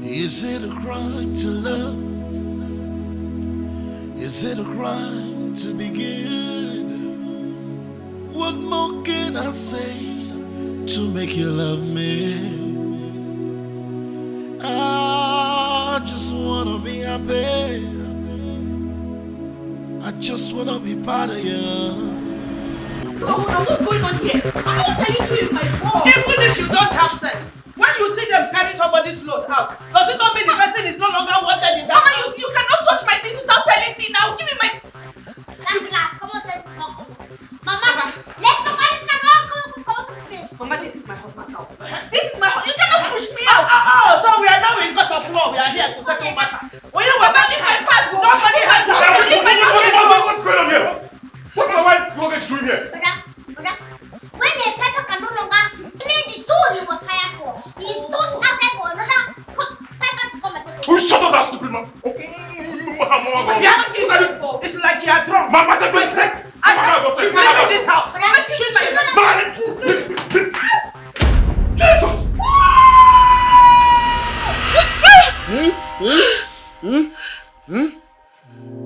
Is it a crime to love? Is it a crime to be good? What more can I say to make you love me? I just wanna be happy. I just wanna be part of you. Hold on, what's going on here? What are you doing with my phone? Even if you don't have sex, when you see them carry somebody's load out, does it not mean the person is no longer wanted in that Mama, house? you cannot touch my things without telling me now. Give me my... Last. Come on, let's go. Mama, let's go. Come on, this. Mama, this is my husband's house. This is my house. You cannot push me out. So we are now in court of law. We are here to settle matter. When you were back in my pad, nobody has the What's going on here? What's my wife's luggage doing here? Oga, when the pepper can no longer play the tool he was hired for, he is tossed outside for another pepper to come and take Who shut up that stupid mouth? It's like you are drunk. Mama, take me. She's leaving this house. She's Jesus!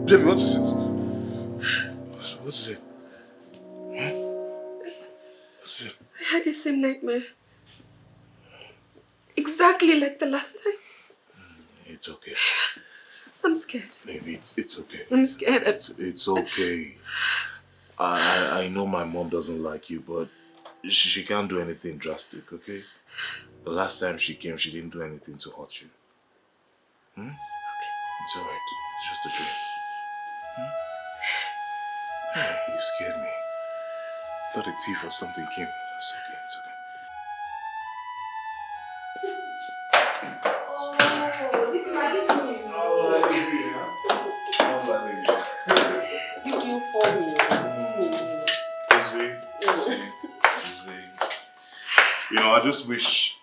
Baby, what is it? What is it? What's it? I had the same nightmare. Exactly like the last time. It's okay. I'm scared. Baby, it's okay. I'm scared. It's okay. I know my mom doesn't like you, but she can't do anything drastic, okay? The last time she came, she didn't do anything to hurt you. Okay. It's alright. It's just a dream. You scared me. I thought a thief or something came. It's okay, it's okay. Oh, this is my living room. You do for me. Easy. You know, I just wish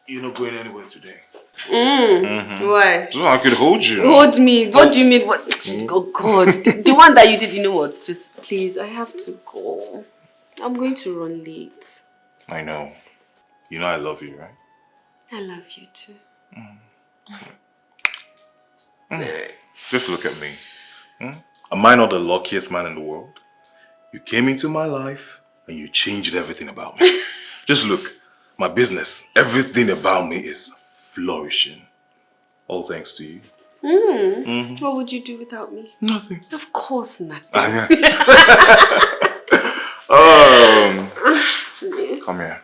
you're not going anywhere today. Why? So I could hold you. Hold me. What do you mean? What? Oh God. The one that you did, you know what? Just please, I have to go. I'm going to run late. I know. You know I love you, right? I love you too. Just look at me. Am I not the luckiest man in the world? You came into my life and you changed everything about me. Just look, my business, everything about me is flourishing. All thanks to you. What would you do without me? Nothing. Of course nothing. Come here.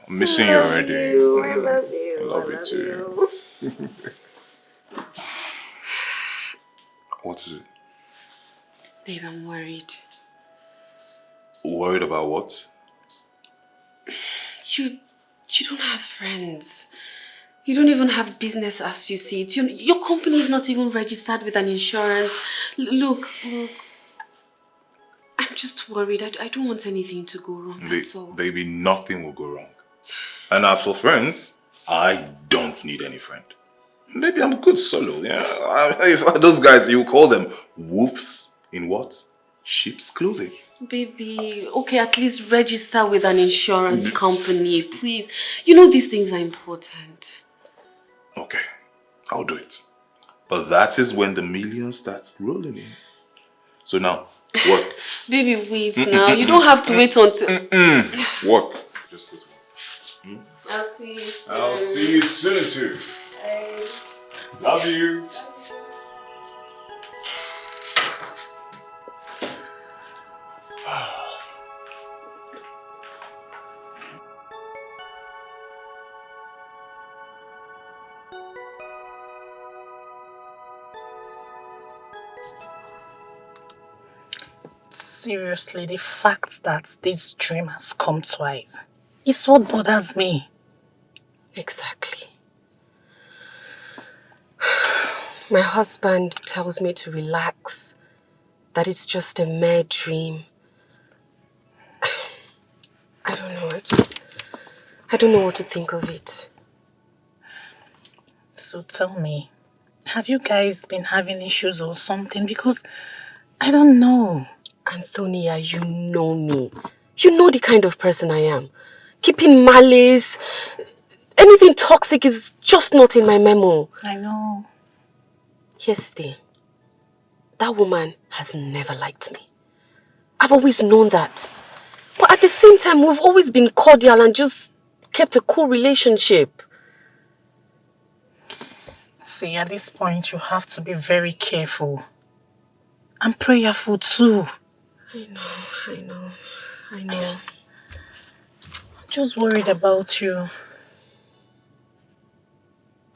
I'm missing you already. I love you. I love you too. What is it? Babe, I'm worried. Worried about what? You don't have friends. You don't even have business as you see it. Your company is not even registered with an insurance. Look. I'm just worried. I don't want anything to go wrong, that's all. Baby, nothing will go wrong. And as for friends, I don't need any friend. Maybe I'm good solo, yeah. If those guys, you call them wolves in what? Sheep's clothing. Baby, okay, at least register with an insurance company, please. You know these things are important. Okay, I'll do it. But that is when the million starts rolling in. So now, work. Baby, wait now. You don't have to wait until... Work. Just go to work. I'll see you soon. I'll see you soon too. Bye. Love you. Seriously, the fact that this dream has come twice is what bothers me. Exactly. My husband tells me to relax, that it's just a mere dream. I don't know, I don't know what to think of it. So tell me, have you guys been having issues or something? Because I don't know. Antonia, you know me. You know the kind of person I am. Keeping malice, Anything toxic is just not in my memo. I know. Here's the thing. That woman has never liked me. I've always known that. But at the same time, we've always been cordial and just kept a cool relationship. See, at this point, you have to be very careful. And prayerful too. I know. I'm just worried about you.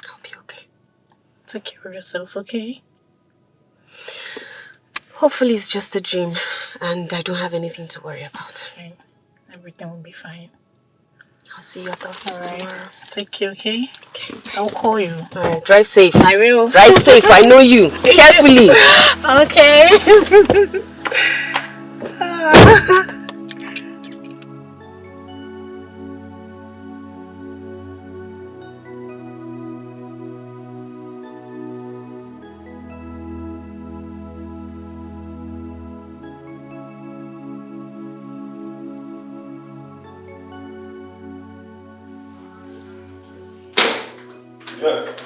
I'll be okay. Take care of yourself, okay? Hopefully it's just a dream and I don't have anything to worry about. Fine. Everything will be fine. I'll see you at the office Alright. tomorrow. Take care, okay? Okay. I'll call you. Alright, drive safe. I will. Drive safe, I know you. Carefully. Okay. Yes.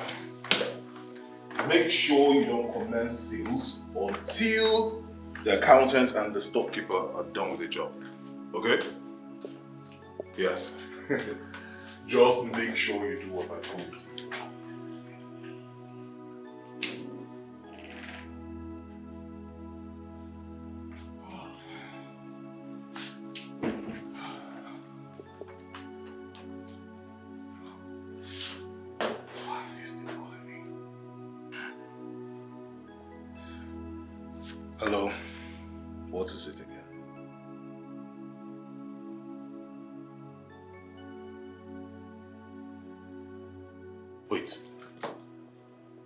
Make sure you don't commence sales until the accountant and the storekeeper are done with the job. Okay? Yes. Just make sure you do what I told you to do. Hello, what is it again? Wait,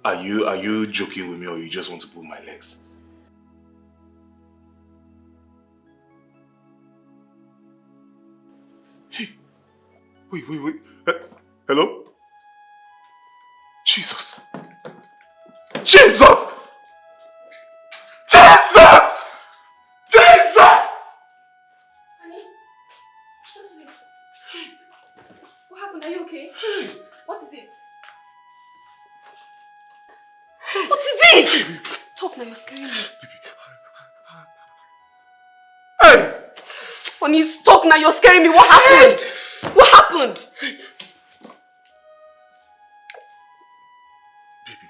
are you joking with me or you just want to pull my legs? Hey, wait, hello? Jesus! Jesus! Jesus! Jesus! Honey, what is it? What happened? Are you okay? What is it? What is it? Talk now, you're scaring me. Hey! Honey, talk now, you're scaring me. What happened? What happened? Baby,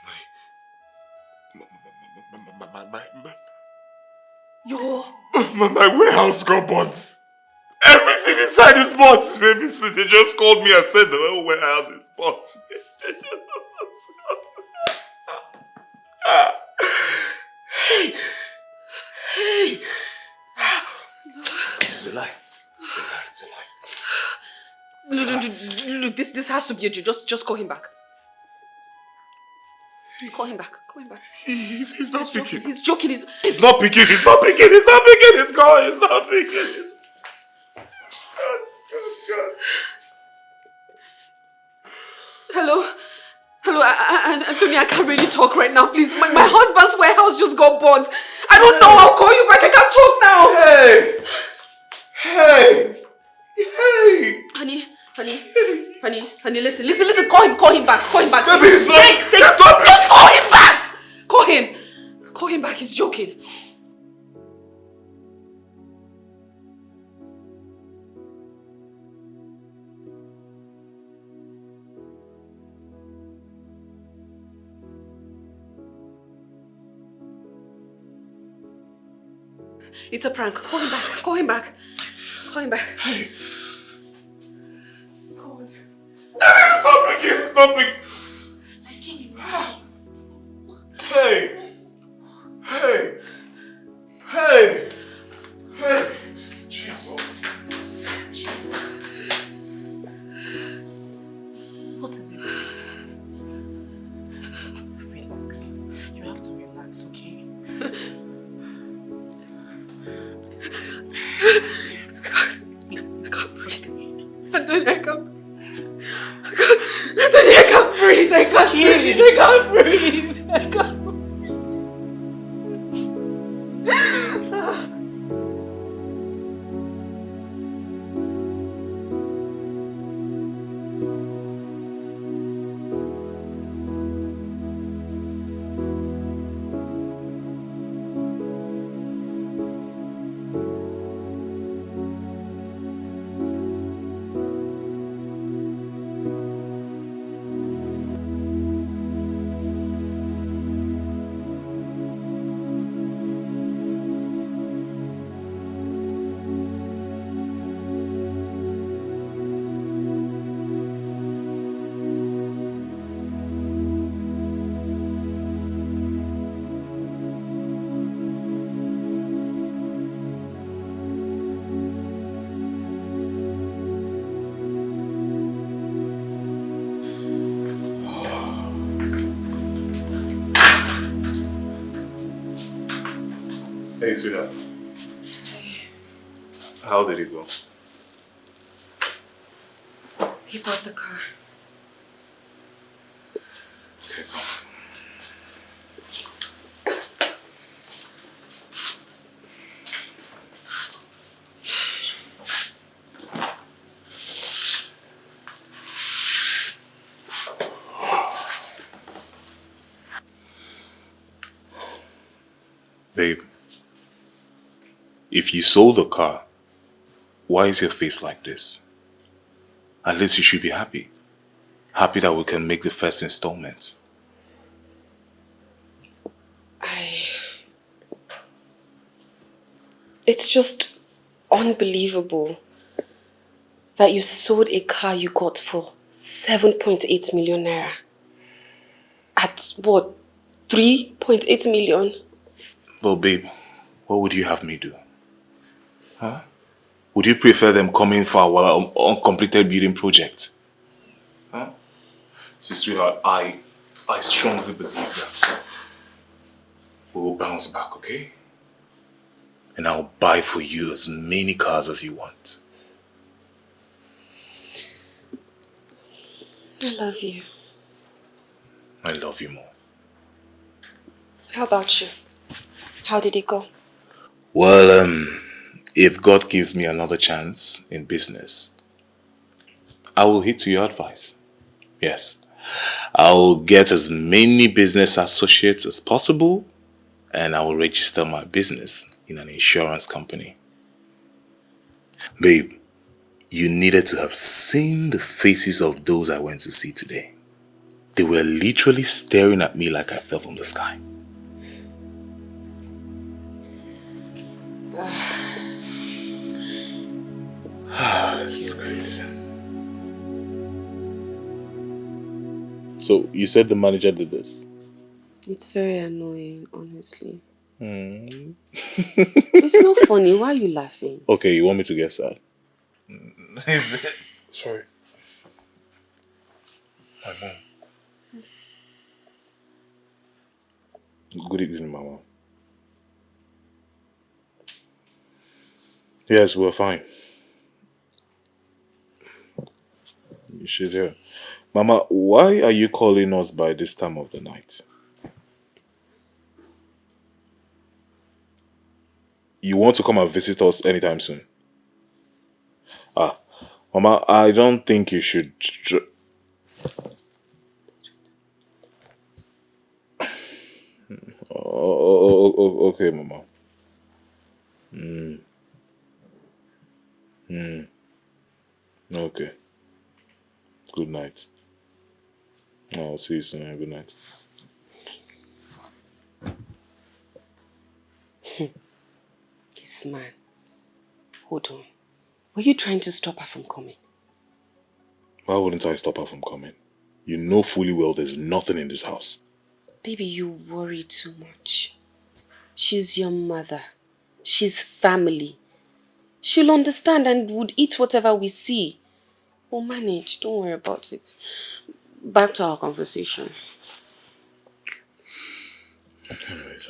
my warehouse got burnt. Everything inside is burnt, baby. So they just called me and said the whole warehouse is burnt. Hey! It is a lie. It's a lie. Look, this has to be a joke. Just call him back. Call him back. He's not picking. He's joking. He's not picking. He's not picking. He's going. He's not picking. God. Hello, Anthony, I can't really talk right now, please. My husband's warehouse just got burnt. I don't know, I'll call you back, I can't talk now. Hey! Honey, listen, call him back. Baby, it's not, just call him back! Call him back, he's joking. It's a prank. Call him back. Hey. God. It's not picking. Hey! Jesus. What is it? Relax. You have to relax, okay? I can't breathe. I can't breathe. Hey, sweetheart. How did it go? He bought the car. Okay, come. Babe, if you sold the car, why is your face like this? At least you should be happy. Happy that we can make the first installment. It's just unbelievable that you sold a car you got for 7.8 million naira. At what? 3.8 million? Well, babe, what would you have me do? Huh? Would you prefer them coming for our uncompleted building project? Huh? See, sweetheart, I strongly believe that we will bounce back, okay? And I'll buy for you as many cars as you want. I love you. I love you more. How about you? How did it go? Well, if God gives me another chance in business, I will heed to your advice. Yes. I will get as many business associates as possible, and I will register my business in an insurance company. Babe, you needed to have seen the faces of those I went to see today. They were literally staring at me like I fell from the sky. It's crazy. So, you said the manager did this? It's very annoying, honestly. It's not funny. Why are you laughing? Okay, you want me to get sad? Sorry. My mom. Good evening, Mama. Yes, we're fine. She's here. Mama, why are you calling us by this time of the night? You want to come and visit us anytime soon? Ah, Mama, I don't think you should... Okay, Mama. Okay. Good night. I'll see you soon. Good night. This man. Hold on. Were you trying to stop her from coming? Why wouldn't I stop her from coming? You know fully well there's nothing in this house. Baby, you worry too much. She's your mother. She's family. She'll understand and would eat whatever we see. We'll manage. Don't worry about it. Back to our conversation. Anyways,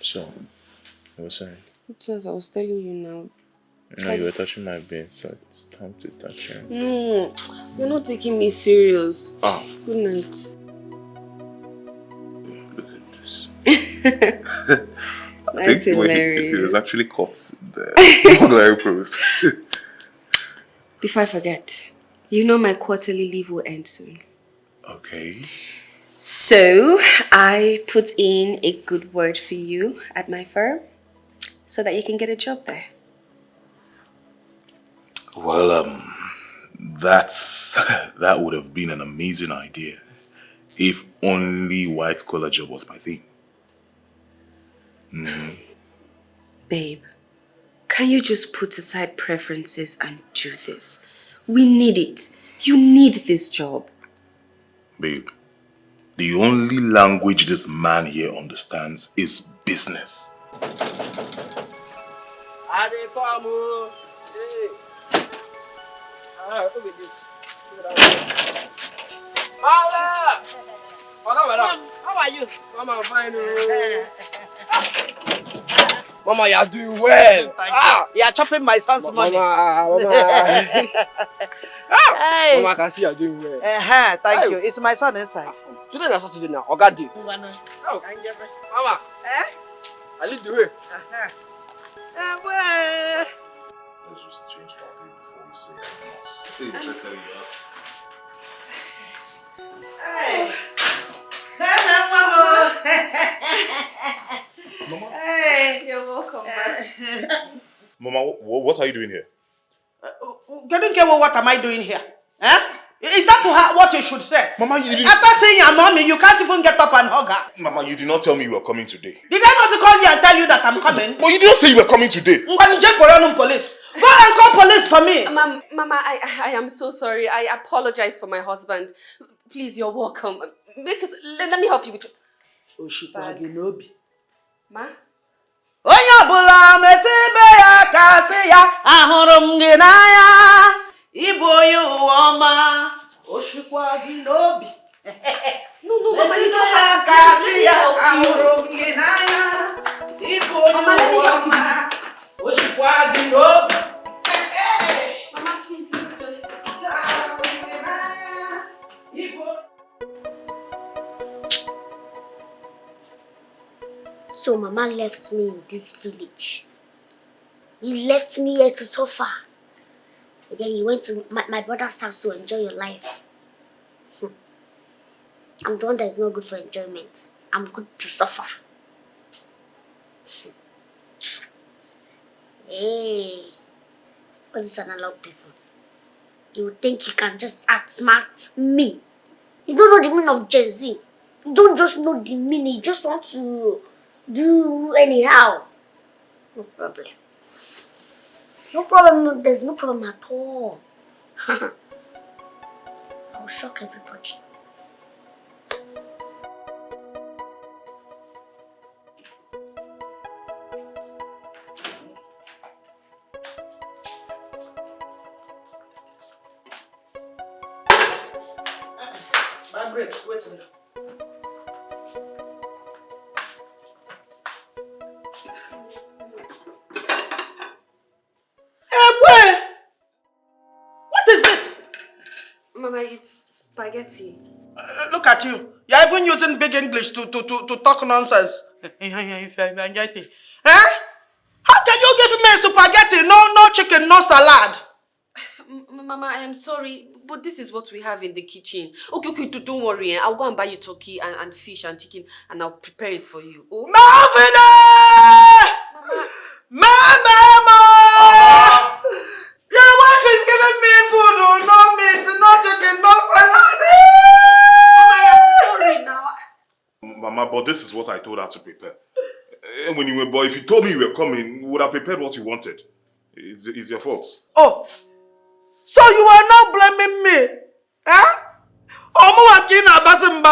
so, I was saying? It was, I was telling you now. No, you were touching my bed, so it's time to touch you. No, you're not taking me serious. Ah. Good night. Look at this. That's hilarious. It was actually caught there. Burglary proof. Before I forget, you know my quarterly leave will end soon. Okay. So, I put in a good word for you at my firm so that you can get a job there. Well, that would have been an amazing idea if only white collar job was my thing. Babe, can you just put aside preferences and do this? We need it. You need this job. Babe, the only language this man here understands is business. Look at this. Hala! Madam, how are you? Come on, fine. Mama, you are doing well. Thank you. You are chopping my son's money. Mama. Hey. Mama, I can see you are doing well. Thank you. It's my son inside. Today is Saturday now. Oga day. Oh. Mama, Eh? I lead the way. Let's just change topic before we say anything else. Hey, just tell you Hey. Mama. Hey. You're welcome back. Mama, what are you doing here? What am I doing here? Huh? Is that what you should say? Mama, you didn't... After seeing your mommy, you can't even get up and hug her. Mama, you did not tell me you were coming today. Did I not call you and tell you that I'm coming? But you didn't say you were coming today. Police. Go and call police for me. Mama, I am so sorry. I apologize for my husband. Please, you're welcome. Because let me help you with Ma? Onye ọbụla metibe ya ka sị ya ahụrụ m gị n'anya ịbụ onye ụwa ọma oshikwa gị n'obi. No, Mama, you don't have to. Ahụrụ m gị n'anya ịbụ onye ụwa ọma oshikwa gị n'obi. Mama, please, let me just... Ahụrụ m gị n'anya ịbụ... So Mama left me in this village. You left me here to suffer. And then you went to my brother's house to enjoy your life. I'm the one that is not good for enjoyment. I'm good to suffer. Hey, all these analog people. You would think you can just outsmart me. You don't know the meaning of Gen Z. You don't just know the meaning. You just want to do anyhow. No problem. No problem. There's no problem at all. I'll shock everybody. Margaret, wait a minute. What is this? Mama, it's spaghetti. Look at you. You're even using big English to talk nonsense. Spaghetti. Huh? How can you give me spaghetti? No chicken, no salad. Mama, I am sorry, but this is what we have in the kitchen. Okay, don't worry. I'll go and buy you turkey and fish and chicken, and I'll prepare it for you. Oh, Mama! Your wife is giving me food, no meat, no chicken, no salad. Mama, I am sorry now. Mama, but this is what I told her to prepare. And when you were boy, if you told me you were coming, we would have prepared what you wanted. It's your fault. Oh, so you are now blaming me? Huh?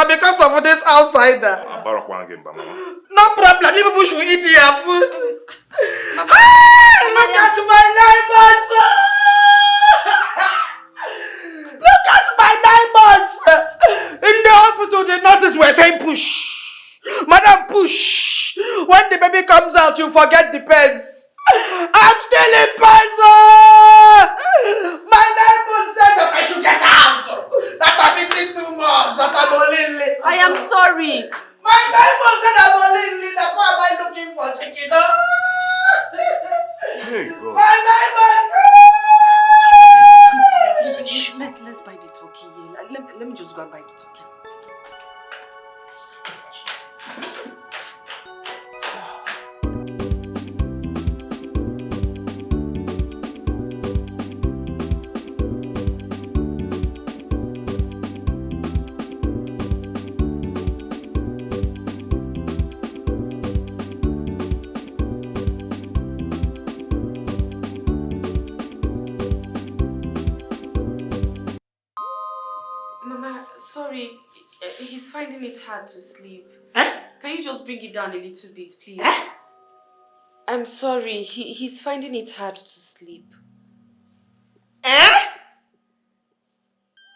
Because of this outsider. No problem, you people should eat your food. Look at my 9 months. Look at my 9 months. In the hospital, the nurses were saying push. Madam, push. When the baby comes out, you forget the pens. I'm still in prison. My 9 months said that I should get out. That I'm eating too much. That I'm only. I am sorry. My 9 months said I'm only. That why am I looking for chicken? Hey, God. My 9 months. Let's buy the turkey. Let me just go and buy the turkey. Mama, sorry. He's finding it hard to sleep. Can you just bring it down a little bit, please? I'm sorry. He's finding it hard to sleep.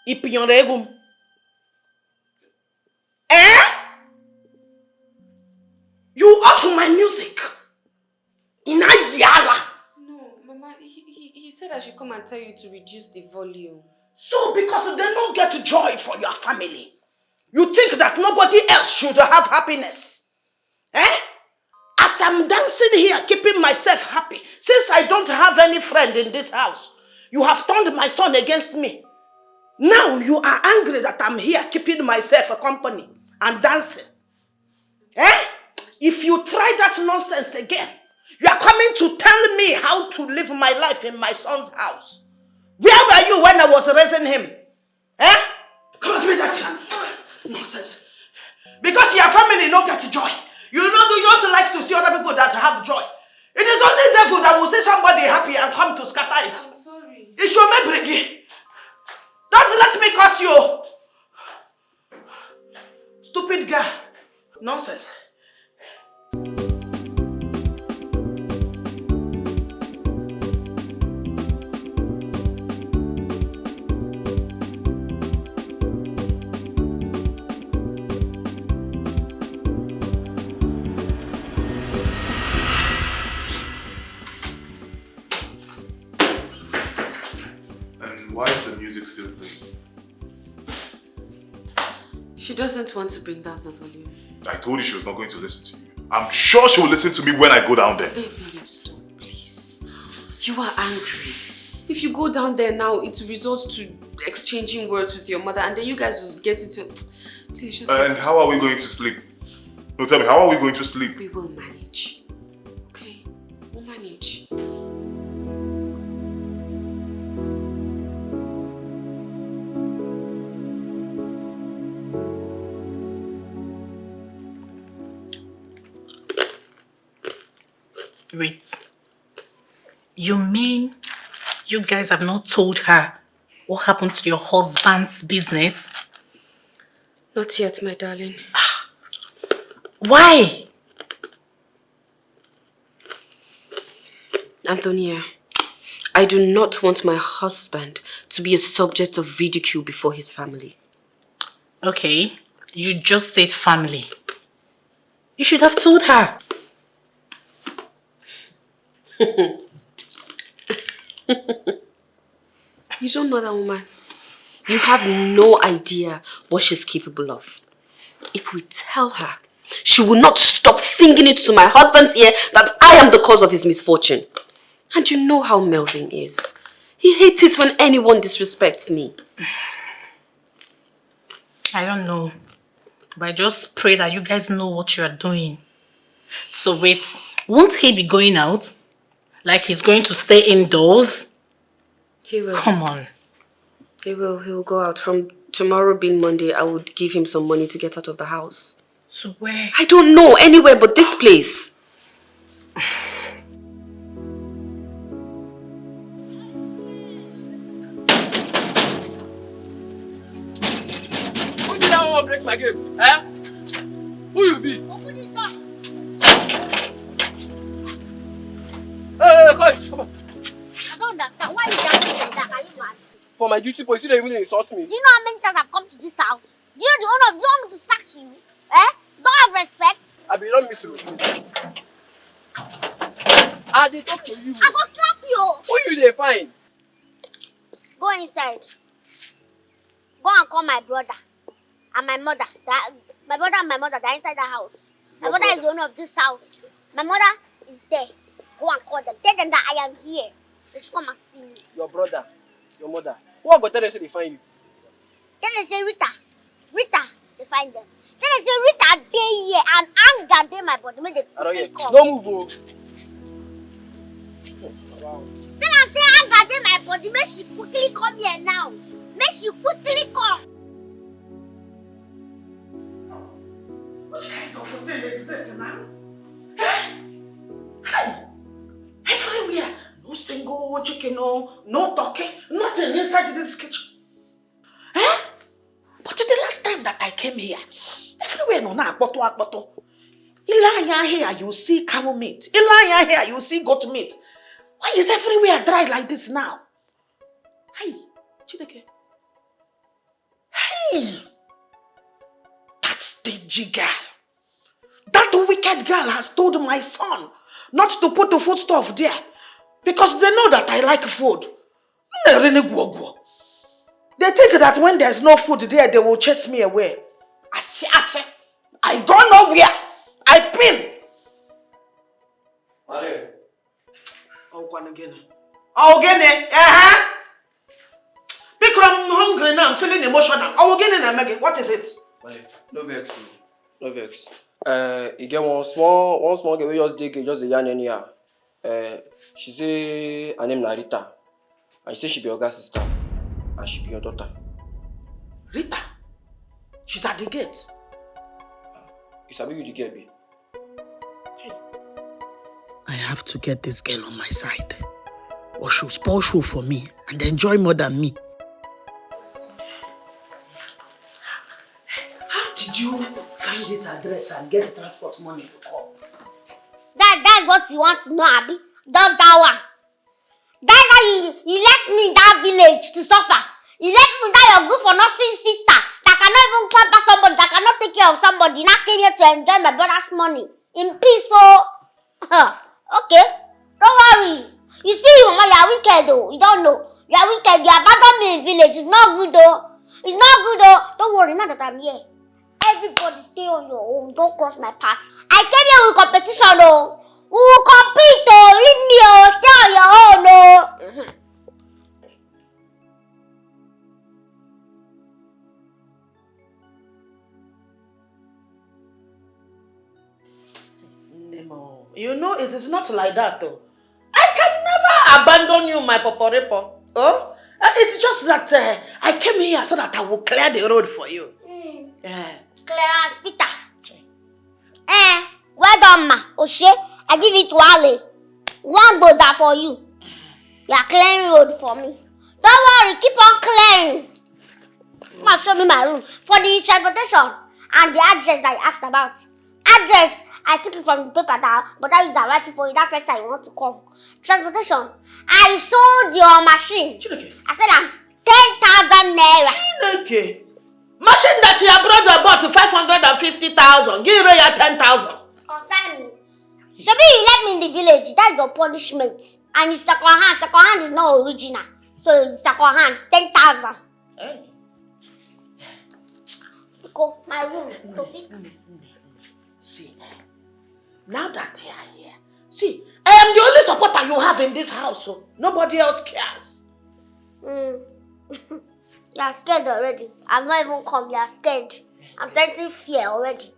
Ipion. You off my music. said I should come and tell you to reduce the volume. So because they don't get joy for your family, you think that nobody else should have happiness? Eh? As I'm dancing here, keeping myself happy, since I don't have any friend in this house, you have turned my son against me. Now you are angry that I'm here keeping myself a company and dancing. Eh? If you try that nonsense again, you are coming to tell me how to live my life in my son's house. Where were you when I was raising him? Eh? Come on, give me that hand. Nonsense. Because your family don't get joy. You don't like to see other people that have joy. It is only devil that will see somebody happy and come to scatter it. I'm sorry. It's your memory. Don't let me curse you. Stupid girl. Nonsense. Why is the music still playing? She doesn't want to bring down the volume. I told you she was not going to listen to you. I'm sure she will listen to me when I go down there. Baby, stop, please. You are angry. If you go down there now, it results to exchanging words with your mother and then you guys will get into it. Please just... And how are we going to sleep? No, tell me, how are we going to sleep? We will manage. Okay? We'll manage. Wait. You mean you guys have not told her what happened to your husband's business? Not yet, my darling. Why? Antonia, I do not want my husband to be a subject of ridicule before his family. Okay, you just said family. You should have told her. You don't know that woman. You have no idea what she's capable of. If we tell her, she will not stop singing it to my husband's ear that I am the cause of his misfortune. And you know how Melvin is. He hates it when anyone disrespects me. I don't know. But I just pray that you guys know what you are doing. So wait, won't he be going out? Like he's going to stay indoors? He will. Come on. He will go out. From tomorrow being Monday, I would give him some money to get out of the house. So where? I don't know, anywhere but this place. Who did that one break my gate? Eh? Who you be? Open this door. Hey, come on. I don't understand. Why you jumping like that? Are you mad? For my duty police, you don't even insult me. Do you know how many times I've come to this house? Do you know the owner? Do you want me to sack you? Eh? Don't have respect. I be don't miss you. I dey talk to you. I go slap you. Who you dey find? Go inside. Go and call my brother and my mother. My brother and my mother, they're inside the house. My brother is the owner of this house. My mother is there. Go and call them. Tell them that I am here. They should come and see me. Your brother, your mother. Who go tell them say they find you? Then they say, Rita, they find them. Then they say, Rita, they here and anger, they my body. Make I don't they hear. come. No move, oh. Wow. Then I say, anger, they my body. Make she quickly come here now. Make she quickly come. What kind of thing is this now? Eh? Hey! Everywhere. No single chicken, no turkey, nothing inside this kitchen. Eh? But the last time that I came here, everywhere no na akpoto. Ilaya here you see cow meat. Ilaya here you see goat meat. Why is everywhere dry like this now? Hey, Chineke. Hey! That stingy girl. That wicked girl has told my son not to put the foodstuff there. Because they know that I like food. They think that when there's no food there, they will chase me away. I go nowhere. I pin. Again. Because I'm hungry now, I'm feeling emotional. Again. What is it? No vex. No vex. You get one small girl we just dig just a yarn anyhow. She say her name Narita. And she say she be your girl sister. And she be your daughter. Rita? She's at the gate. You sabi who the girl be? I have to get this girl on my side. Or she'll spoil show for me and enjoy more than me. How did you find this address and get transport money to come? That's what you want to know, Abi. Does that one. That's how you left me in that village to suffer. You left me that your good for nothing sister that cannot even pamper somebody, that cannot take care of somebody. Now came here to enjoy my brother's money. In peace, so okay. Don't worry. You see, Mama, you are wicked though. You don't know. You are wicked. You abandoned me in village. It's not good though. It's not good though. Don't worry, now that I'm here. Everybody stay on your own. Don't cross my path. I came here with competition though. We will compete though. Leave me oh. Stay on your own though. Nemo, you know it is not like that though. I can never abandon you, my poporipo. Oh? It's just that I came here so that I will clear the road for you. Clarence Peter. Well done, ma. Oshe, I give it to Ale. One boza for you. You are clearing road for me. Don't worry, keep on clearing. Ma, show me my room. For the transportation and the address I asked about. Address, I took it from the paper that, but I used that writing for you that first time you want to come. Transportation, I sold your machine. Chineke. I said I'm 10,000 naira. Chineke. Machine that your brother bought to 550,000. Give her your 10,000. Consign me. Shabi, you left me in the village. That's your punishment. And it's second hand. Second hand is not original. So it's second hand. 10,000. Hey. Go, my room. See, now that you are here, see, I am the only supporter you have in this house, so nobody else cares. You are scared already. I've not even come. You are scared. I'm sensing fear already.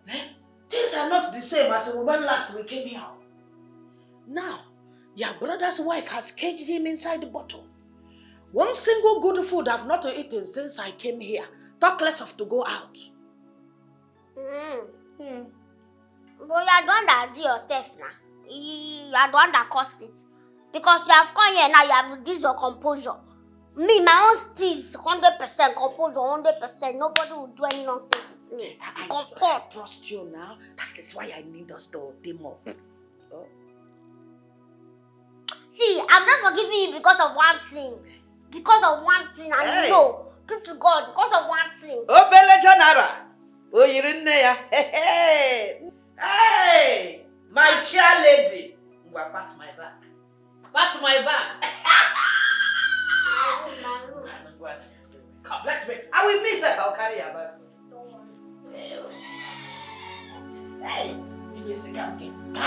Things are not the same as when last we came here. Now, your brother's wife has caged him inside the bottle. One single good food I've not eaten since I came here. Talk less of to go out. But you are the one that do yourself now. You are the one that caused it. Because you have come here now, you have reduced your composure. Me, my own steez, 100% composure, 100%. Nobody will do any nonsense with me. I trust you now. That's why I need us to team up. Oh. See, I'm just forgiving you because of one thing. Because of one thing, and you know, true to God, because of one thing. Oh, Bella Janara. Oh, you're in there. Hey, my chair lady. Pat my back. Pat my back. My room. Come, let me. I will miss that. I'll carry your bag. Hey, you miss it. Now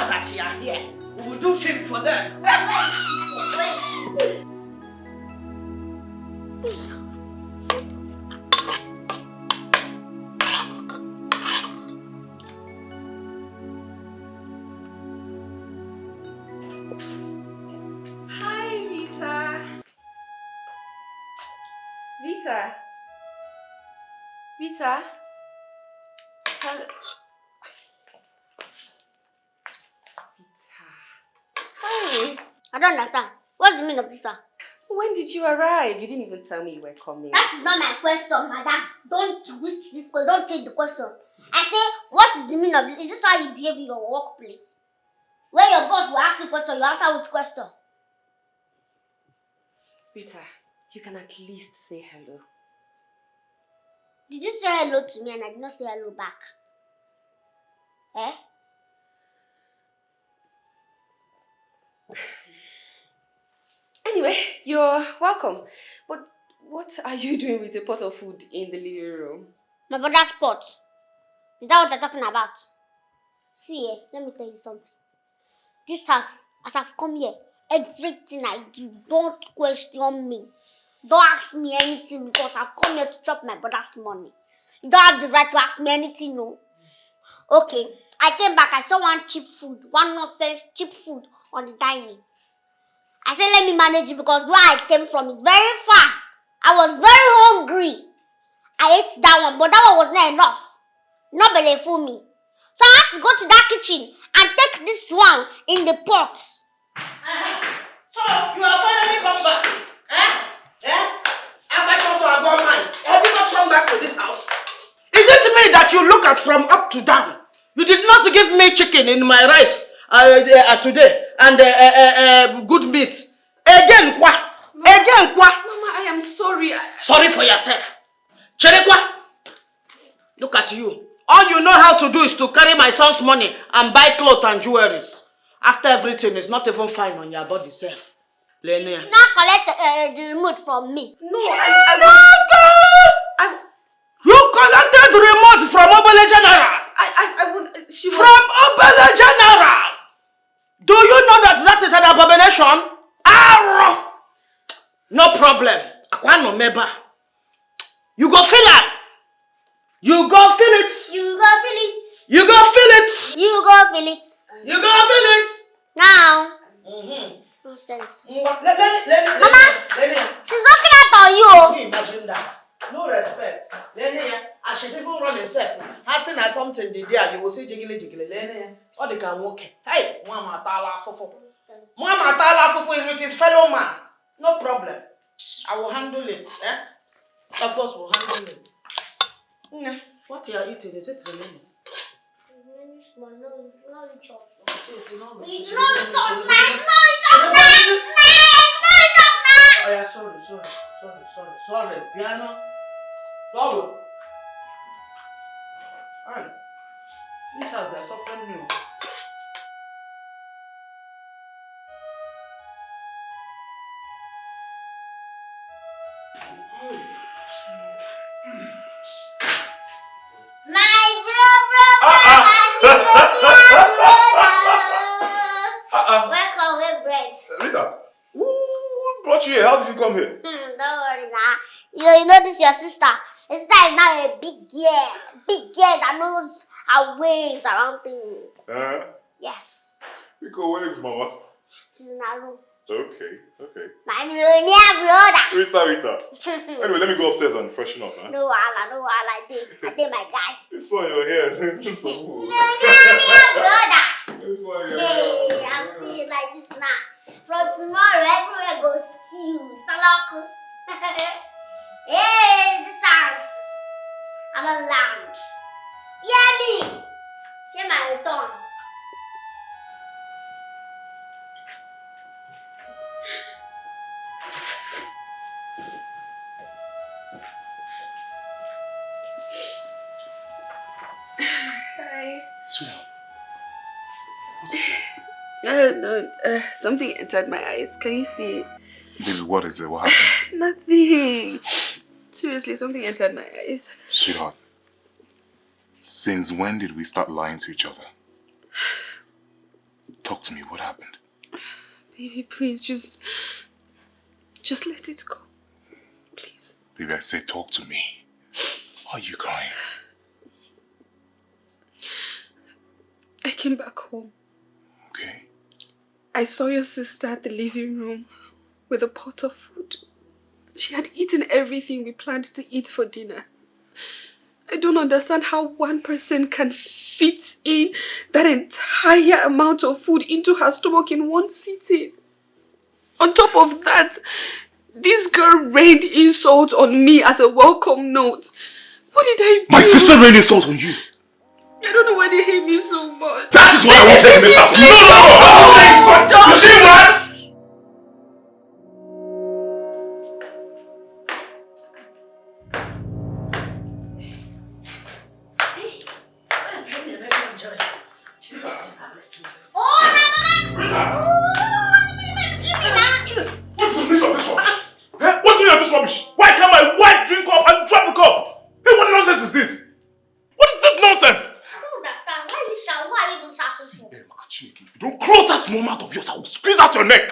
that you are here, we will do film for them. Rita? Hello. Rita. Hi. I don't understand. What's the meaning of this one? When did you arrive? You didn't even tell me you were coming. That is not my question, madam. Don't twist this question. Don't change the question. I say, what is the meaning of this? Is this how you behave in your workplace? When your boss will ask you a question, you answer with question. Rita, you can at least say hello. Did you say hello to me and I did not say hello back? You're welcome. But what are you doing with a pot of food in the living room? My brother's pot. Is that what you're talking about? See, let me tell you something. This house, as I've come here, everything I do, don't question me. Don't ask me anything because I've come here to chop my brother's money. You don't have the right to ask me anything, no. Okay, I came back, I saw one nonsense cheap food on the dining. I said, let me manage it because where I came from is very far. I was very hungry. I ate that one, but that one was not enough. Not belly for me. So I had to go to that kitchen and take this one in the pot. So, you have finally come back. Have you not come back to this house? Is it me that you look at from up to down? You did not give me chicken in my rice today and good meat. Again, kwa? Again, kwa? Mama, I am sorry. Sorry for yourself. Cherekwa, look at you. All you know how to do is to carry my son's money and buy clothes and jewelry. After everything, it's not even fine on your body self. Lenia. Now collect the remote from me. No, You collected the remote from Obele General. I would. From Obele General. Do you know that is an abomination? Arr! No problem. Akwano meba. You go feel it. You go feel it. You go feel it. You go feel it. You go feel it. You go feel it. Now. Nonsense. Mama, she's looking at you. Can you imagine that? No respect. And she's even run herself. I seen her something the day you will say jiggly. Or they can walk. Hey, Mama Tala Fofo. Mama Tala Fofo is with his fellow man. No problem. I will handle it. Of course, we'll handle it. What you are eating, is it remaining? It's not Oh yeah, sorry. Piano. Sorry. Alright. This has the suffering me. Welcome with bread. Rita, who brought you here? How did you come here? Don't worry now. You know this is your sister. Your sister is now a big girl that knows her ways around things. Yes. Rico, where is Mama? She's in her room. Okay. My millionaire brother. Rita. Anyway, let me go upstairs and freshen up, huh? No, I did my guy. This one you're here. So cool. Millionaire brother. This one you're Hey, here. I'll see it like this now. From tomorrow, everywhere goes stew. Salako. Hey, this house. I'm a land. Hear me. Hear my return. Hi. Sweetheart. What's it? Something entered my eyes. Can you see? Baby, what is it? What happened? Nothing. Seriously, something entered my eyes. Sweetheart, since when did we start lying to each other? Talk to me, what happened? Baby, please, just let it go. Please. Baby, I said talk to me. Why are you crying? I came back home. Okay. I saw your sister at the living room with a pot of food. She had eaten everything we planned to eat for dinner. I don't understand how one person can fit in that entire amount of food into her stomach in one sitting. On top of that, this girl rained insults on me as a welcome note. What did I do? My sister rained insults on you. I don't know why they hate me so much. That is why I won't take this house. No! You see what? small mouth of yours, I will squeeze out your neck.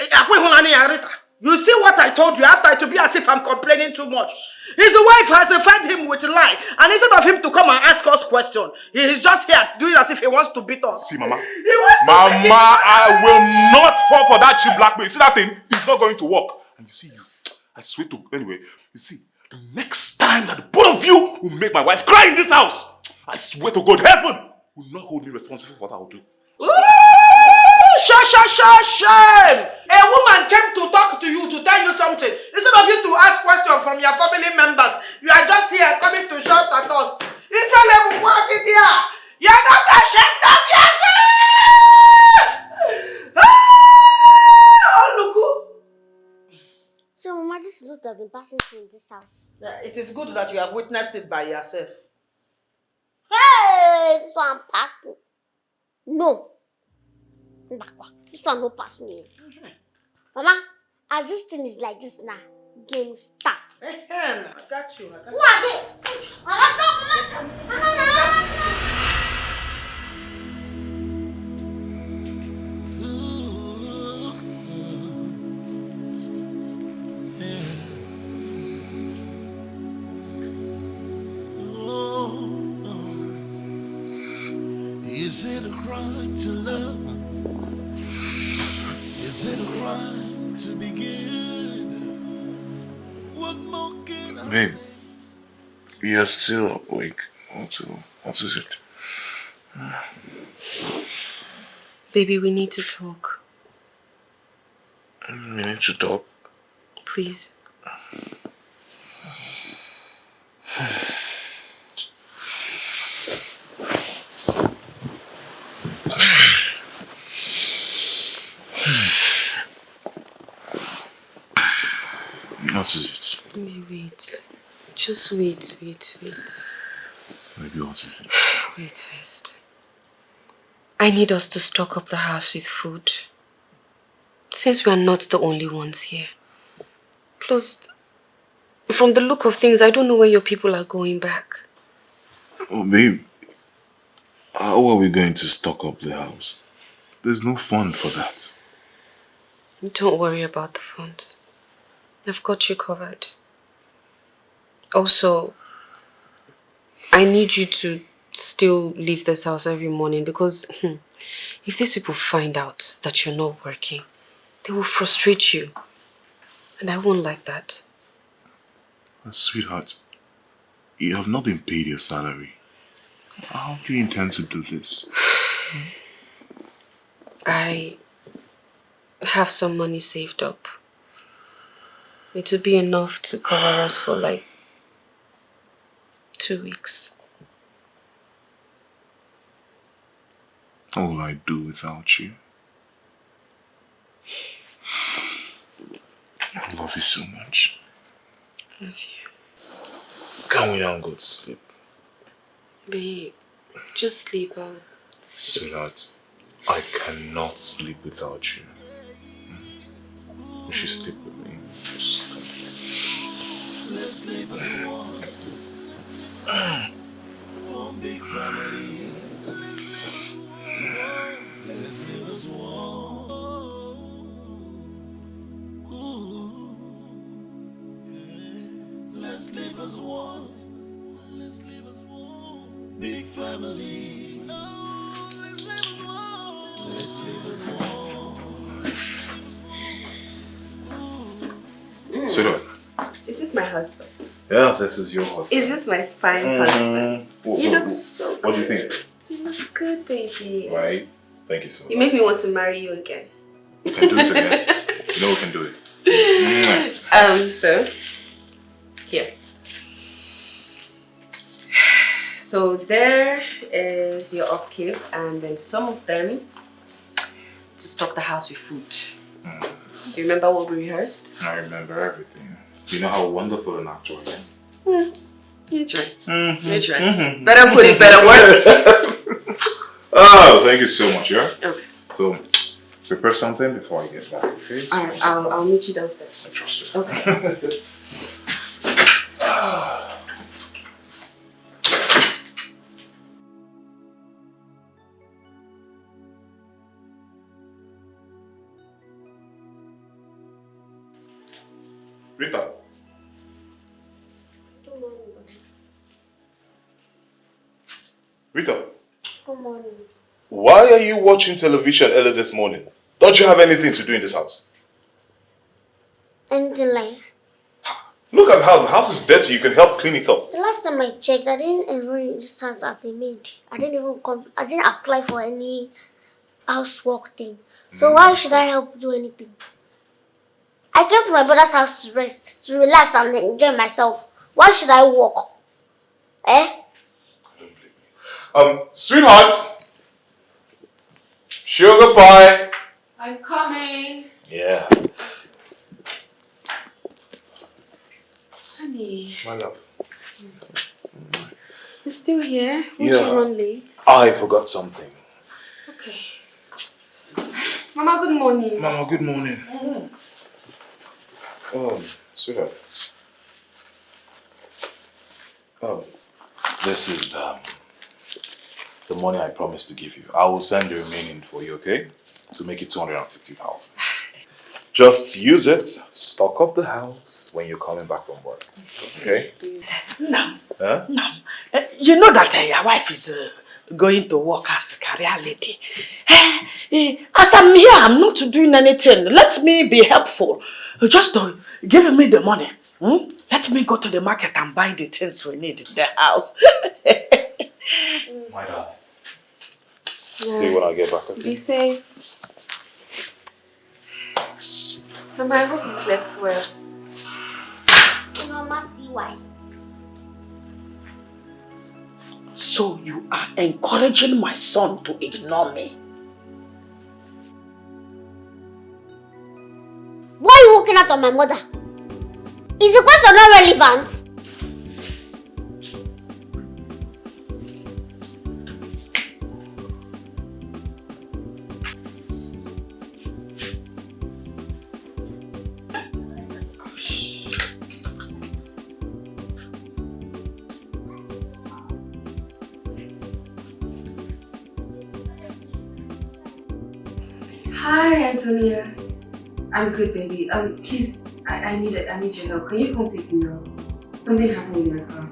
You see what I told you after it to be as if I'm complaining too much. His wife has fed him with lie, and instead of him to come and ask us questions, he is just here doing as if he wants to beat us. See, Mama. Mama, I will not fall for that cheap blackmail. See that thing? It's not going to work. And you see, I swear to, anyway, you see, the next time that the both of you will make my wife cry in this house, I swear to God, heaven will not hold me responsible for what I will do. Shame! A woman came to talk to you, to tell you something. Instead of you to ask questions from your family members, you are just here coming to shout at us. If you walk in here, you're not ashamed of yourself! Oh, look. So, Mama, this is what I've been passing through in this house. Yeah, it is good that you have witnessed it by yourself. Hey, this one passing. No. This one no pass me. Mama, as this thing is like this now, game starts. I got you. Who are they? Mama. Is it a crime to love? Is it a crime to be good? What more can I Babe, say? you're still awake. What is it? Baby, we need to talk. We need to talk. Please. What is it? Maybe wait. Just wait. Maybe what is it? Wait first. I need us to stock up the house with food. Since we are not the only ones here. Plus, from the look of things, I don't know where your people are going back. Oh, babe. How are we going to stock up the house? There's no fund for that. Don't worry about the funds. I've got you covered. Also, I need you to still leave this house every morning because if these people find out that you're not working, they will frustrate you. And I won't like that. Sweetheart, you have not been paid your salary. How do you intend to do this? I have some money saved up. It would be enough to cover us for like 2 weeks. What will I do without you? I love you so much. Love you. Can we now go to sleep? Babe, just sleep out. Sweetheart, I cannot sleep without you. You should sleep with me. Just come. Let's live as one. One big family. Let's live as one. Ooh. Yeah. Let's live as one. Let's live as one. Big family. Oh, let's live as one. Let's live as one. Sweetheart. Is this my husband? Yeah, this is your husband. Is this my fine husband? You look so good. What do you think? You look good, baby. Right? Thank you so much. You make me want to marry you again. We can do it again. You know we can do it. So, here. So there is your upkeep and then some of them to stock the house with food. You remember what we rehearsed? I remember everything. You know how wonderful an actor I am. You try. You try. Better put it, better work. Oh, thank you so much, yeah? Okay. So, prepare something before I get back, okay? Alright, I'll meet you downstairs. I trust you. Okay. Rita. Good morning. Rita. Good morning. Why are you watching television early this morning? Don't you have anything to do in this house? Anything like? Look at the house. The house is dirty. You can help clean it up. The last time I checked, I didn't enroll in this house as a maid. I didn't apply for any housework thing. So why should I help do anything? I came to my brother's house to rest, to relax and enjoy myself. Why should I work? Eh? Sweetheart. Sugar pie. I'm coming. Yeah. Honey, My love. you're still here? Won't Yeah. you run late? I forgot something. Okay. Mama, good morning. Mama, good morning. Sweetheart. This is the money I promised to give you. I will send the remaining for you, okay? To make it 250,000. Just use it, stock up the house when you're coming back from work. Okay? Now, Huh? you know that your wife is going to work as a career lady. As I'm here, I'm not doing anything. Let me be helpful. Just give me the money. Let me go to the market and buy the things we need in the house. My darling. See you when I get back, okay? Be safe. Mama, I hope you slept well. Mama, see why. So you are encouraging my son to ignore me. Why are you walking out on my mother? Is the question not relevant? Hi, Antonia. I'm good, baby. Please, I need your help. Can you come pick me up? Something happened in my car.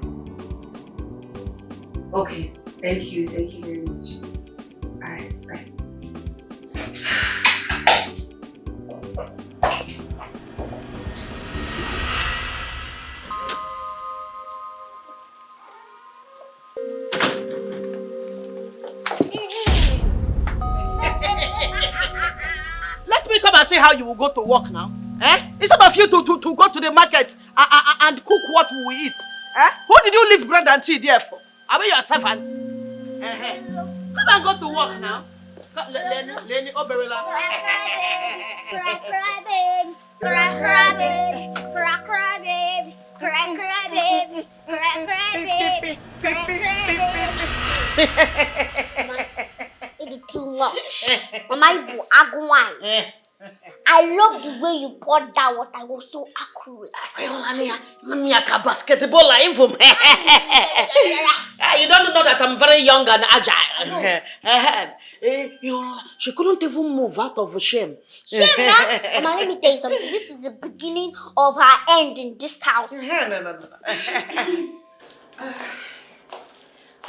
Okay, thank you very much. Alright, bye. Let me come and see how you will go to work now. Instead of you to go to the market and cook what we will eat. Who did you leave bread and tea there for? Are we your servant? Come and go to work now. Lenny Oberilla. It's too much. Mama, I love the way you poured that water. It was so accurate. Basketball life. You don't know that I'm very young and agile. She couldn't even move out of shame. Shame now? Mama, let me tell you something. This is the beginning of her end in this house. No.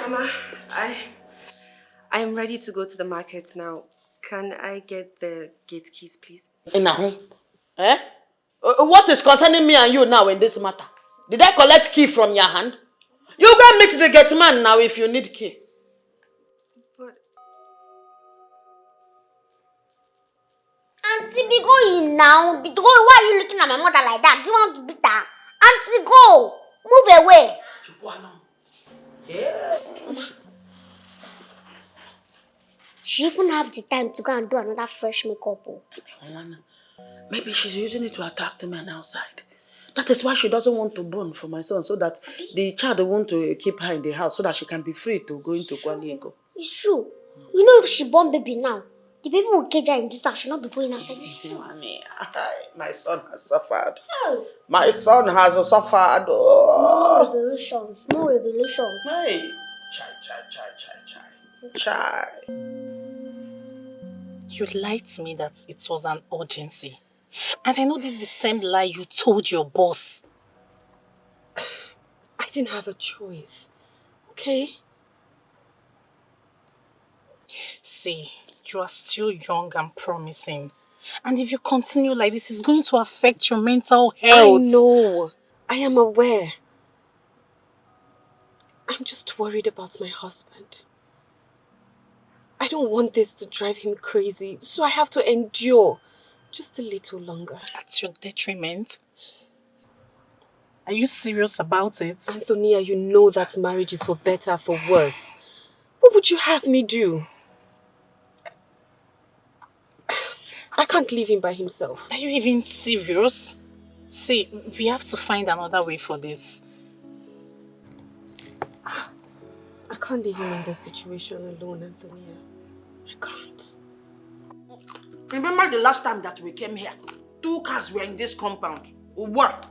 Mama, I'm ready to go to the market now. Can I get the gate keys, please? What is concerning me and you now in this matter? Did I collect key from your hand? You go meet the gate man now if you need key. But Auntie, be going now. Be going. Why are you looking at my mother like that? Do you want to beat her? Auntie, go. Move away. Yeah. She even have the time to go and do another fresh makeup. Maybe she's using it to attract men outside. That is why she doesn't want to born for my son, so that the child want to keep her in the house so that she can be free to go into Kwaliego. It's true. You know, if she born baby now, the baby will cage her in this house. She'll not be going outside. My son has suffered. My son has suffered. No revelations. No revelations. Hey. Chai. You lied to me that it was an urgency. And I know this is the same lie you told your boss. I didn't have a choice. Okay? See, you are still young and promising. And if you continue like this, it's going to affect your mental health. I know. I am aware. I'm just worried about my husband. I don't want this to drive him crazy, so I have to endure just a little longer. At your detriment? Are you serious about it? Antonia, you know that marriage is for better or for worse. What would you have me do? I can't leave him by himself. Are you even serious? See, we have to find another way for this. I can't leave him in this situation alone, Antonia. I can't. Remember the last time that we came here? 2 cars were in this compound. What?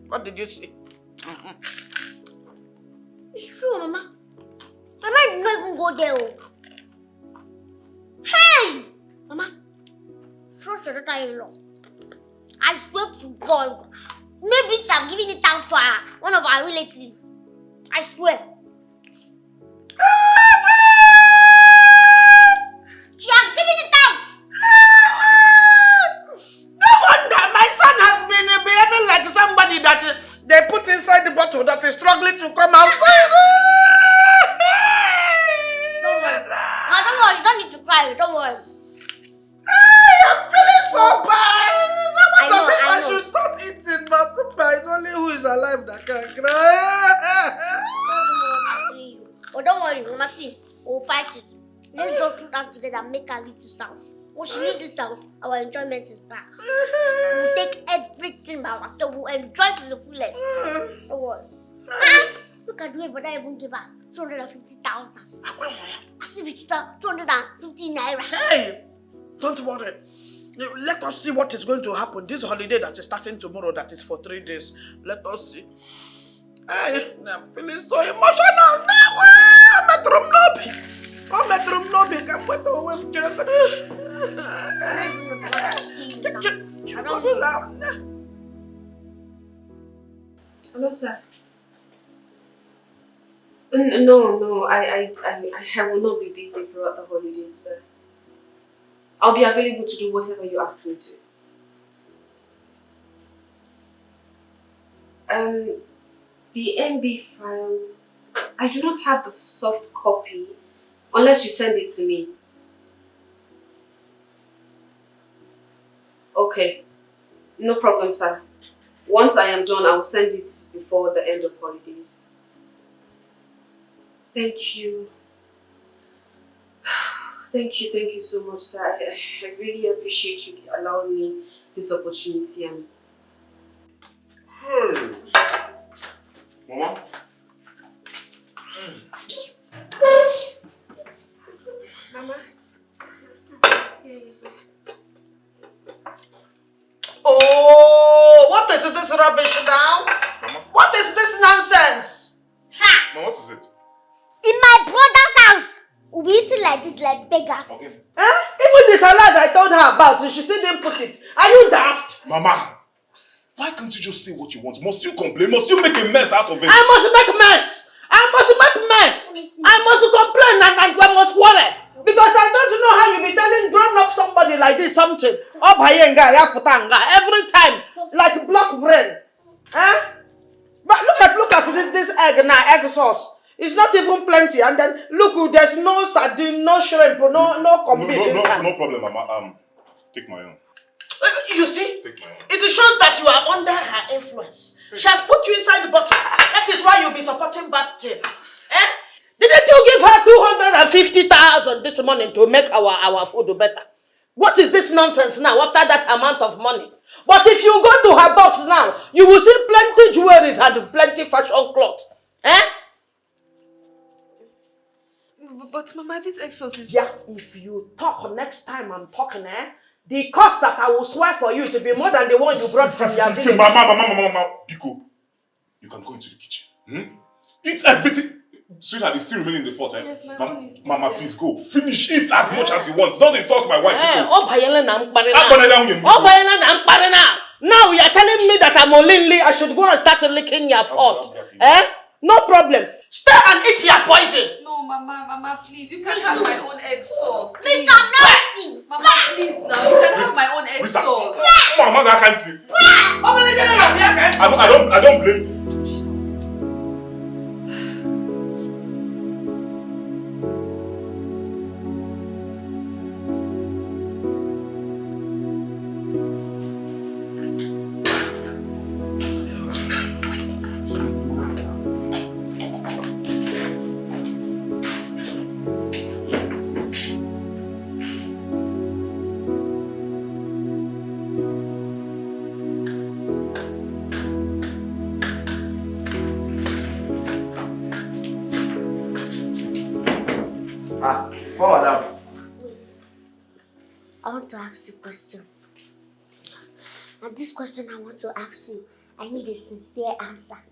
What did you say? It's true, Mama. Mama did not even go there. Hey! Mama, trust your daughter-in-law. I swear to God, maybe she have given it out for one of our relatives. I swear. She has given it out. No wonder my son has been behaving like somebody that they put inside the bottle that is struggling to come outside. Don't worry. No, don't worry. You don't need to cry. Don't worry. I'm feeling so bad. I know. I should stop eating, but it's only who is alive that can cry. Oh, don't worry, Mama. See, we'll fight it. Let's just put that together and make her leave the south. When she leaves the south, our enjoyment is back. We'll take everything by ourselves. We'll enjoy to the fullest. Don't worry. Look at the way Brother even give her 250,000. As if it's 250 naira. Hey, don't worry. Let us see what is going to happen. This holiday that is starting tomorrow, that is for 3 days. Let us see. Hey, I'm feeling so emotional now. I'm at room lobby. I'm wait to win. Hello, sir. No, I will not be busy throughout the holidays, sir. I'll be available to do whatever you ask me to. The MB files, I do not have the soft copy unless you send it to me. Okay, no problem, sir. Once I am done, I will send it before the end of holidays. Thank you. Thank you so much, sir. I really appreciate you allowing me this opportunity. And Hey! Mama? Mama? Oh, what is this rubbish now? Mama? What is this nonsense? Ha! Mama, what is it? In my brother's house, we'll be eating like this, like beggars. Okay. Even the salad I told her about, she still didn't put it. Are you daft? Mama! Why can't you just say what you want? Must you complain? Must you make a mess out of it? I must make mess. I must complain and I must worry. Because I don't know how you be telling grown-up somebody like this something. Every time, like block brain. But look at this egg now, egg sauce. It's not even plenty. And then look, there's no sardine, no shrimp, no corned beef inside. No problem, Mama. Take my own. You see, Take my own. it shows that you are under her influence. She has put you inside the bottle. That is why you'll be supporting bad thing. Didn't you give her 250,000 this morning to make our food better? What is this nonsense now after that amount of money? But if you go to her box now, you will see plenty jewelries and plenty fashion clothes. But Mama, this exos is... Yeah, if you talk next time I'm talking, the cost that I will swear for you to be more than the one you brought from your village. Mama, Pico, you can go into the kitchen. Eat everything. Sweetheart, it's still remaining in the pot, eh? Yes, my own is still Mama, there. please go. Finish it as much as you want. Don't insult my wife. Oh, Bayela na mkpare na. Oh, Oh, Bayela na mkpare na. Now you are telling me that I'm only I should go and start licking your pot. Eh? No problem. Stay and eat your poison. No, Mama, please. You can have my own egg sauce. Please. Please, I'm not eating. Mama, please now. You can have my own egg sauce. Mama, I can't see. I don't blame you. Small madam. Wait. I want to ask you a question. And this question I want to ask you, I need a sincere answer.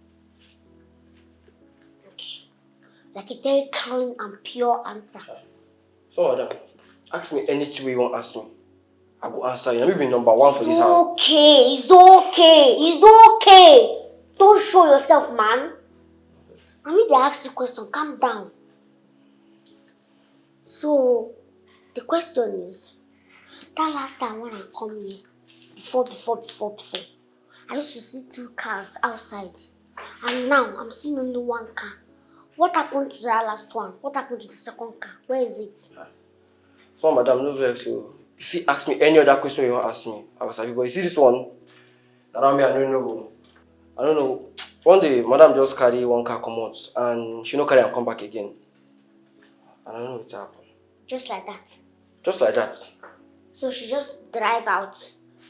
Okay. Like a very clean and pure answer. Small madam, ask me anything you want to ask me. I go answer you. Let me be number one for this house. It's okay. Don't show yourself, man. I mean, they ask you a question. Calm down. So, the question is, that last time when I come here, before, I used to see 2 cars outside. And now, I'm seeing only 1 car. What happened to that last one? What happened to the second car? Where is it? Small madam, no vex. If you ask me any other question you want to ask me, I was happy. But you see this one? That I don't know. One day, madam just carry 1 car come out and she no carry and come back again. I don't know what happened. Just like that. Just like that. So she just drive out.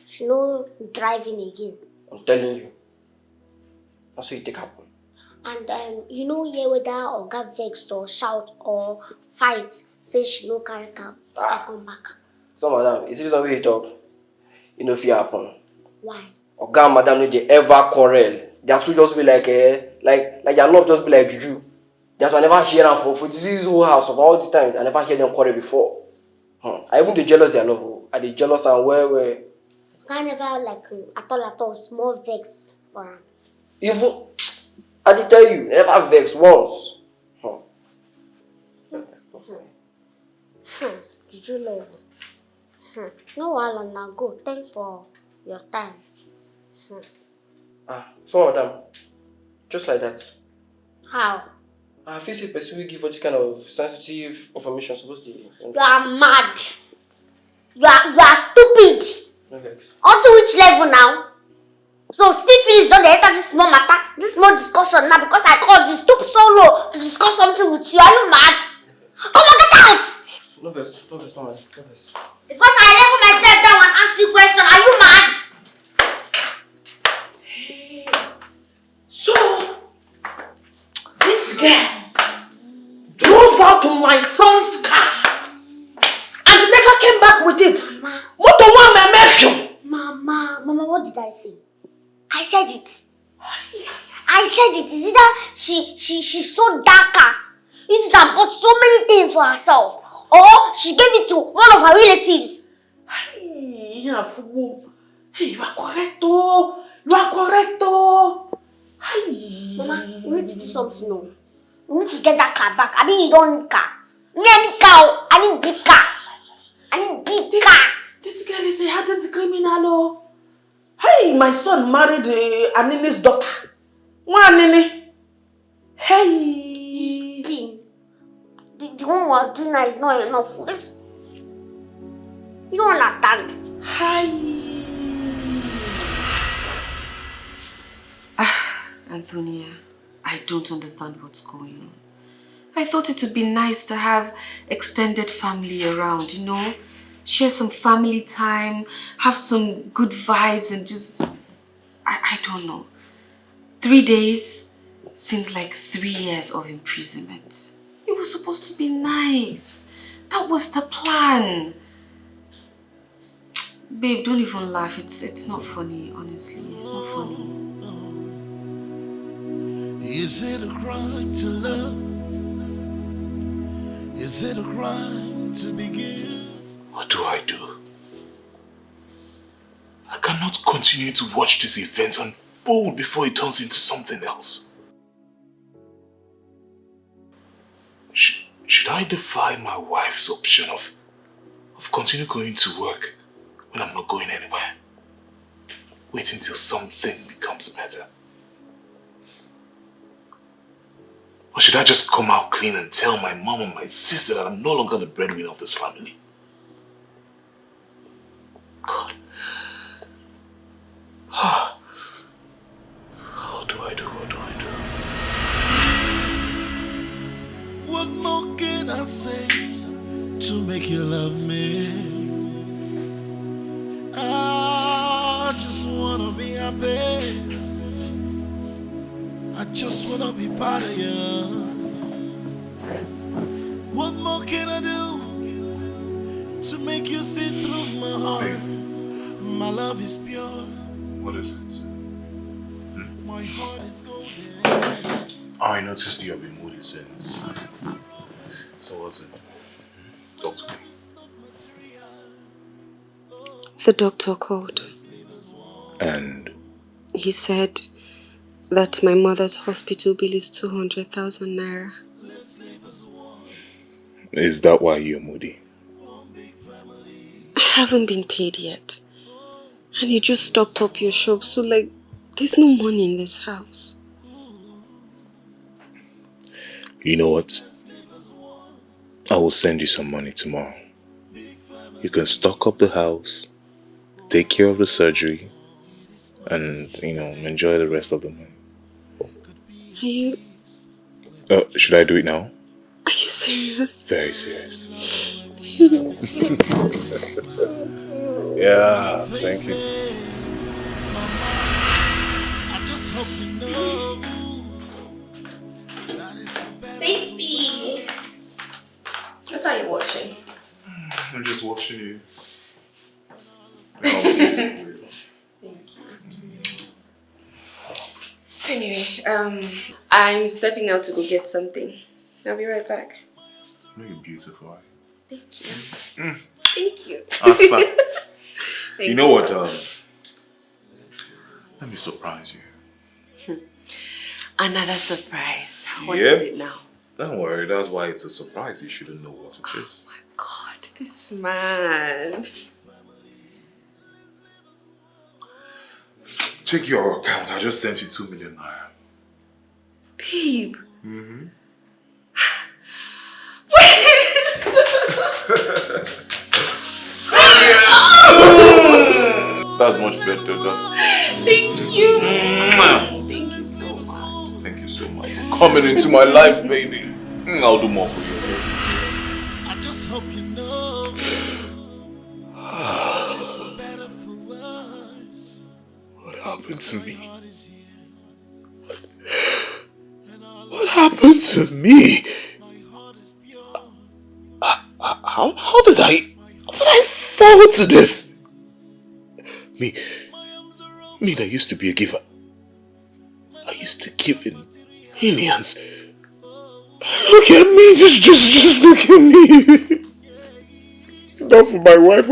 She no driving again. I'm telling you. That's what it take happen. And you know here whether Oga vex or shout or fight, say she no carry car come back. So madam, you see this one way you talk? You know if it happen. Why? Oga and madam no dey ever quarrel. Their two just be like their love just be like juju. That's why I never hear them for this whole house of all the time. I never hear them quarrel before. I even the jealous their love. I the jealous and where. I never like at all small vex for her. Even I did tell you, never vex once. Did you love? No while now go. Thanks for your time. So madam, just like that. How? I feel say person will give for this kind of sensitive information supposed to be. You are mad. You are stupid. No vex. On to which level now? So see finish don't enter this small matter, this small discussion now because I called you. Stoop so low to discuss something with you. Are you mad? Come on, get out! No vex, no vex. Because I level myself down and ask you a question. Are you mad? So, this girl drove out to my son's car and never came back with it. Mama. What the one I mentioned? Mama, what did I say? I said it. Is either she so darker. It's that bought so many things for herself. Or she gave it to one of her relatives. Hey, you are correct, oh. You are correct, oh. Hey. Mama, you need to do something, no. You need to get that car back. I mean, you don't need car. Me, I need car. I need big car. I need big car. This girl is a hardened criminal, oh. Hey, my son married Anini's daughter. One Anini. Hey. Spin. The one we are doing now is not enough. You don't understand. Hi. Antonia, I don't understand what's going on. I thought it would be nice to have extended family around, you know? Share some family time, have some good vibes and just... I don't know. 3 days seems like 3 years of imprisonment. It was supposed to be nice. That was the plan. Babe, don't even laugh. It's not funny, honestly. It's not funny. Is it a crime to love? Is it a crime to begin? What do I do? I cannot continue to watch this event unfold before it turns into something else. Should I defy my wife's option of continue going to work when I'm not going anywhere? Wait until something becomes better? Or should I just come out clean and tell my mom and my sister that I'm no longer the breadwinner of this family? God. What do I do? What do I do? What more can I say to make you love me? I just wanna be happy. I just wanna be part of you. What more can I do to make you see through my heart? My love is pure. What is it? My heart is golden. I noticed you have been moody since. So what's it? Talk to me. The doctor called. And He said that my mother's hospital bill is 200,000 naira. is that why you're moody? I haven't been paid yet. And you just stocked up your shop, so like, there's no money in this house. You know what? I will send you some money tomorrow. You can stock up the house, take care of the surgery, and, enjoy the rest of the money. Are you Should I do it now? serious? Very serious. Yeah, thank you. I just hope you know. Baby! What are you watching? I'm just watching you. Anyway, I'm stepping out to go get something. I'll be right back. You're beautiful. Thank you. Thank you. Asa. Thank You know what? Let me surprise you. Another surprise. What is it now? Don't worry, that's why it's a surprise. You shouldn't know what it is. Oh my God, this man. Check your account. I just sent you 2 million naira. Babe. That's much better. That's. Thank you. Thank you so much. Thank you so much for coming into my life, baby. I'll do more for you. I just hope you know. It's for better, for worse. What happened to me? What happened to me? How did I fall to this? Me that used to be a giver. I used to give in millions. Look at me, just look at me. Not for my wife.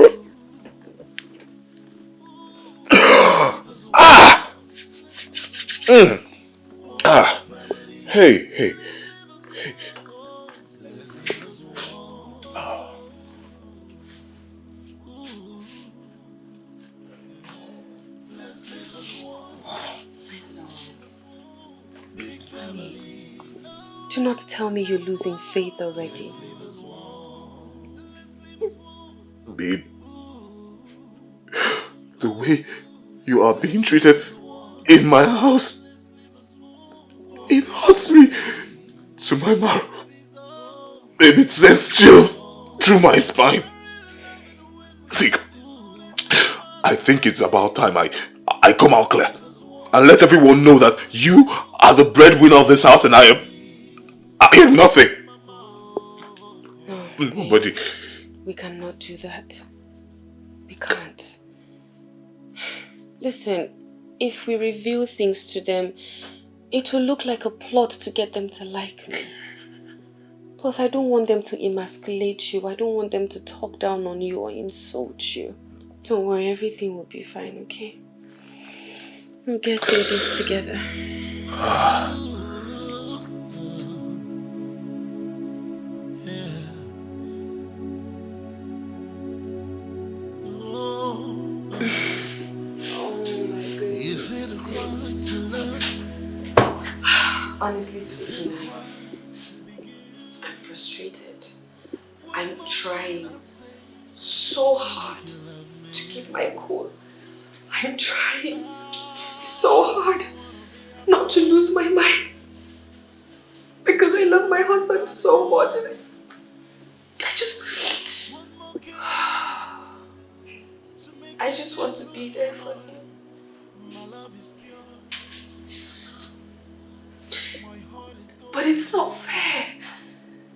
Hey. Do not tell me you're losing faith already. Babe, the way you are being treated in my house, it hurts me to my marrow. Babe, it sends chills through my spine. See, I think it's about time I come out clear and let everyone know that you are the breadwinner of this house and I am nothing. No, Nobody. we cannot do that. We can't. Listen, if we reveal things to them, it will look like a plot to get them to like me. Plus, I don't want them to emasculate you. I don't want them to talk down on you or insult you. Don't worry, everything will be fine, okay? We'll get through this together. Honestly speaking, I'm frustrated. I'm trying so hard to keep my cool. I'm trying so hard not to lose my mind. Because I love my husband so much and I just want to be there for him. But it's not fair.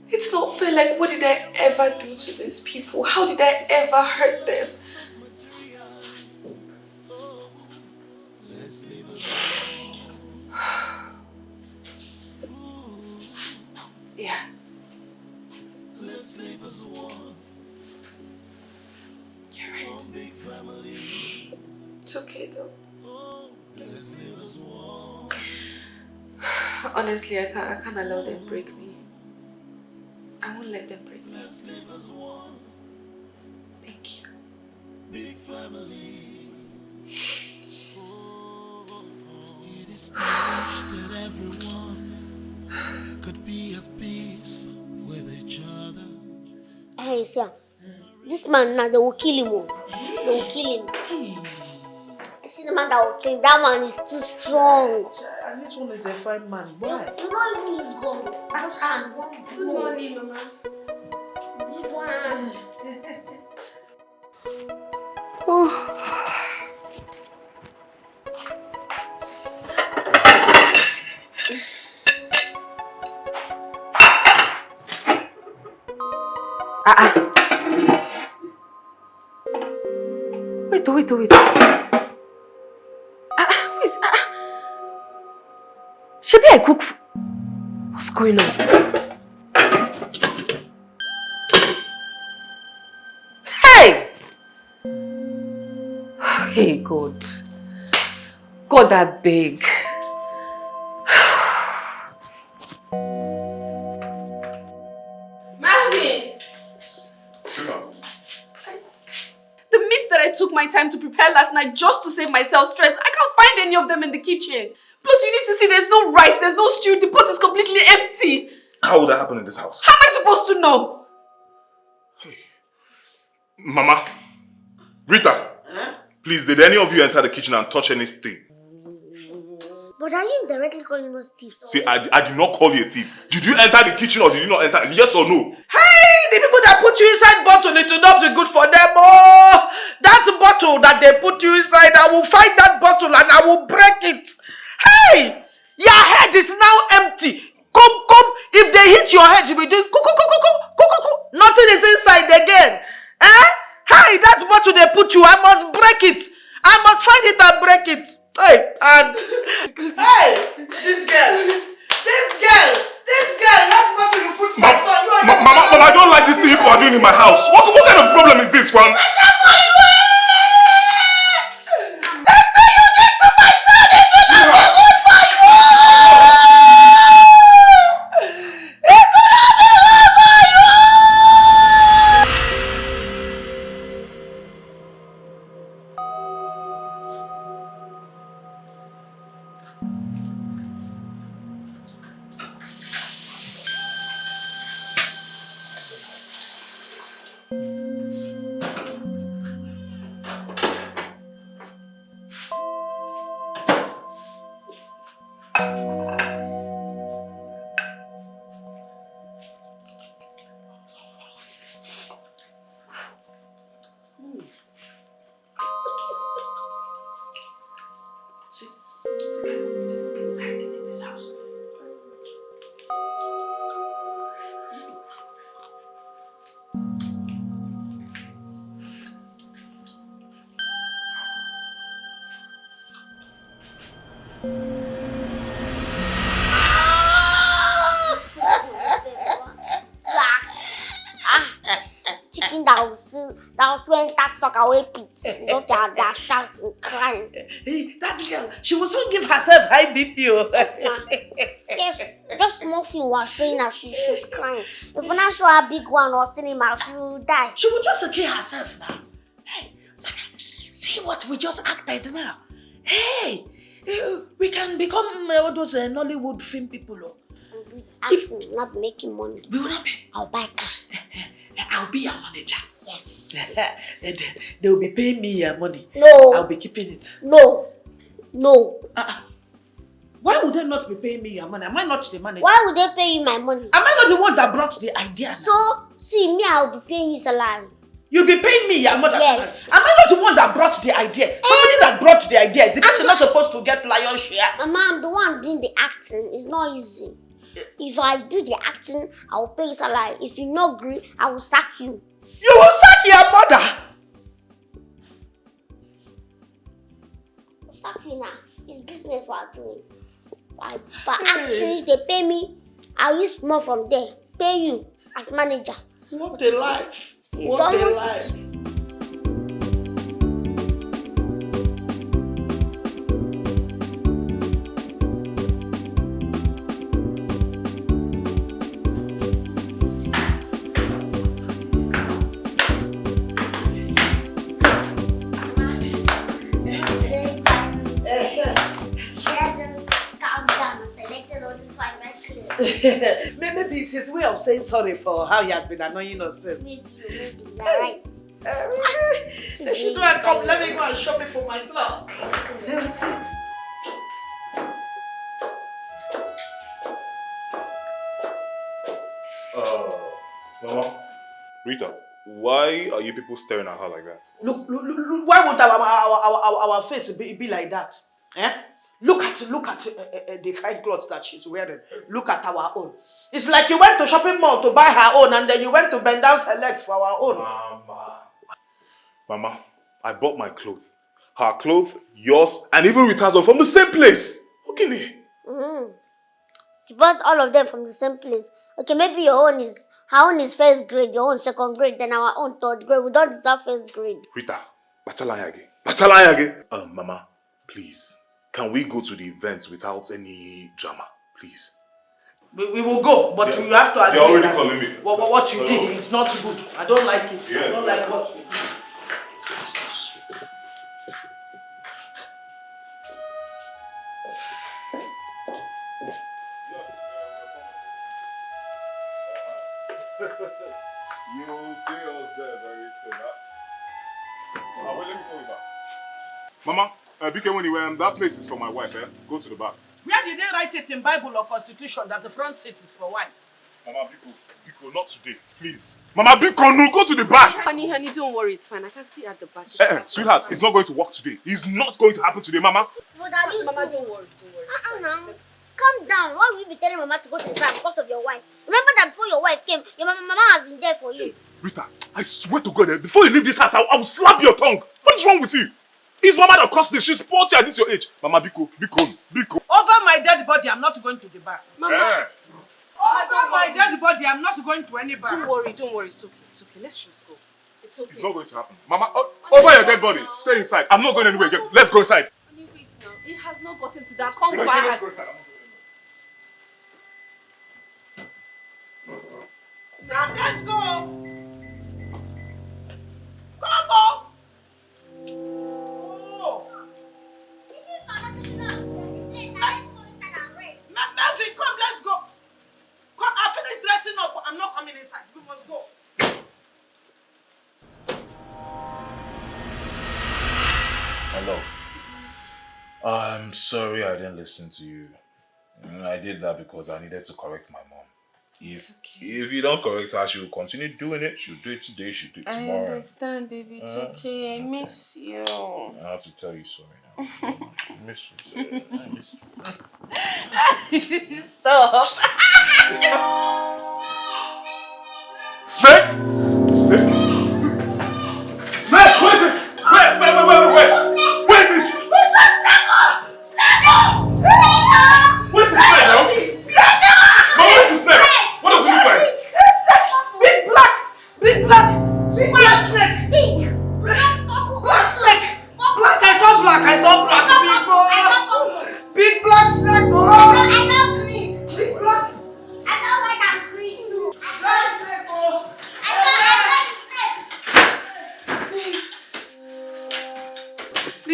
It's not fair. Like, what did I ever do to these people? How did I ever hurt them? Yeah. You're right. It's okay though. Honestly, I can't allow them break me. I won't let them break me. Thank you. Big family. It is my wish that everyone could be at peace with each other. Hey, sir. This man now they will kill him. They will kill him. I see the man that will kill him. That man is too strong. And this one is a fine man. Why? You don't even use gun. I just had one. Good morning, Mama. Use one hand. Wait. Wait. Shebi, I cook food. What's going on? Hey! Hey, God. God, I beg. The meats that I took my time to prepare last night just to save myself stress, I can't find any of them in the kitchen. Plus, you need to see there's no rice, there's no stew, the pot is completely empty. How would that happen in this house? How am I supposed to know? Mama, Rita, please, did any of you enter the kitchen and touch anything? But are you indirectly calling us thieves? See, I did not call you a thief. Did you enter the kitchen or did you not enter? Yes or no? Hey, the people that put you inside bottle, it will not be good for them. Oh, that bottle that they put you inside, I will find that bottle and I will break it. Hey, your head is now empty. Come. If they hit your head, you will do go. Nothing is inside again. Hey, that bottle they put you, I must break it. I must find it and break it. Hey, and hey, this girl, that bottle you put my son, you are Mama, I don't like this thing people are doing in my house. What kind of problem is this one? Next time you get to my son, it will not be good for you. It will not be good for you. chicken that was wearing that sock away pits. So they're shouting, crying. Hey, that girl, she will soon give herself high BP. Yes, just small thing was showing her she's crying. If we not show her big one or cinema, she will die. She will just kill herself now. Hey, madam, see what we just acted now. Hey, we can become all those Nollywood film people. Acting, not making money. We will not be. I'll buy car. I'll be your manager. Yes. They will be paying me your money. No. I'll be keeping it. No. Why would they not be paying me your money? Am I not the manager? Why would they pay you my money? Am I not the one that brought the idea now? So, see, me, I'll be paying you salary. You'll be paying me your mother's Yes. salary. Am I not the one that brought the idea? Somebody that brought the idea is the person not supposed to get lion's share. Mama, I'm the one doing the acting. It's not easy. If I do the acting, I will pay you salary. If you not agree, I will sack you. You will sack your mother. I'll sack you now. It's business we're doing. But actually, they pay me. I'll use more from there. Pay you as manager. What a life. You What don't a want life. it. Maybe it's his way of saying sorry for how he has been annoying us since. Maybe you're right. They should do it. Come, let me go and shop it for my club. Let me see. Mama, Rita, why are you people staring at her like that? Look, why won't our face be like that? Eh? Look at the fine clothes that she's wearing. Look at our own. It's like you went to shopping mall to buy her own and then you went to bend down select for our own. Mama, I bought my clothes. Her clothes, yours, and even Rita's own from the same place. Okay. You bought all of them from the same place. Okay, maybe her own is first grade, your own second grade, then our own third grade. We don't deserve first grade. Rita, Bachalayage. Mama, please, can we go to the event without any drama, please? We will go, but you have to admit They're already that calling me. what you did is not good. I don't like it. Yes. I don't like what you did. You'll see us there very soon. Huh? Wait, let me call you back. Mama, BK, when that place is for my wife, go to the back. Where did they write it in Bible or Constitution that the front seat is for wife? Mama, Biko, not today, please. Mama, Biko, no, go to the back. Honey, don't worry, it's fine. I can stay at the back. Sweetheart, it's not going to work today. It's not going to happen today, Mama. But are you Mama, so- don't worry. Now. Calm down. Why will you be telling Mama to go to the back because of your wife? Remember that before your wife came, your mama has been there for you. Rita, I swear to God, before you leave this house, I will slap your tongue. What is wrong with you? It's Mama that caused this. She's 40 at this your age. Mama, Biko. Over my dead body, I'm not going to the back. Mama, Over my dead body, I'm not going to any back. don't worry. It's okay. Let's just go. It's okay. It's not going to happen. Mama, over your dead body. Stay inside. I'm not going anywhere. Let's go inside. Honey, wait now. It has not gotten to that. Come Let's back. go inside. Now let's go. Come on. Oh. Melvin, come, let's go. Come, I finished dressing up, but I'm not coming inside. We must go. Hello. I'm sorry I didn't listen to you. I did that because I needed to correct my mom. If you don't correct her, she will continue doing it. She'll do it today, she'll do it tomorrow. I understand, baby. It's okay. I miss you. I have to tell you sorry now. I miss you. I miss you. Stop. Snake! Snake, where is it? Where? Where is it? Where's that snake? Snake! Where's the snake now? Mama, where's the snake? What does it look like? Big black.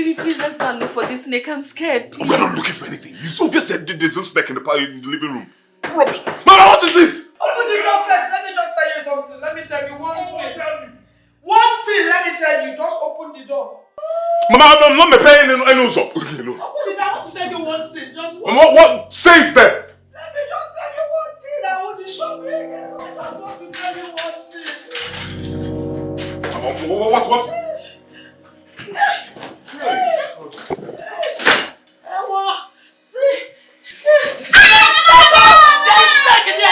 Baby, please, let's go and look for this snake. I'm scared, please. We're not looking for anything. You so obvious said there's a snake in the living room. Rubbish. Mama, what is it? Open the door first. Let me just tell you something. Let me tell you one thing. One thing, let me tell you. Just open the door. Mama, I'm not paying any uso. Open the door. I want to tell you one thing. Just one Mama, what? Say it there. Let me just tell you one thing. I want to stop you again. I just want to tell you one thing. Mama, what?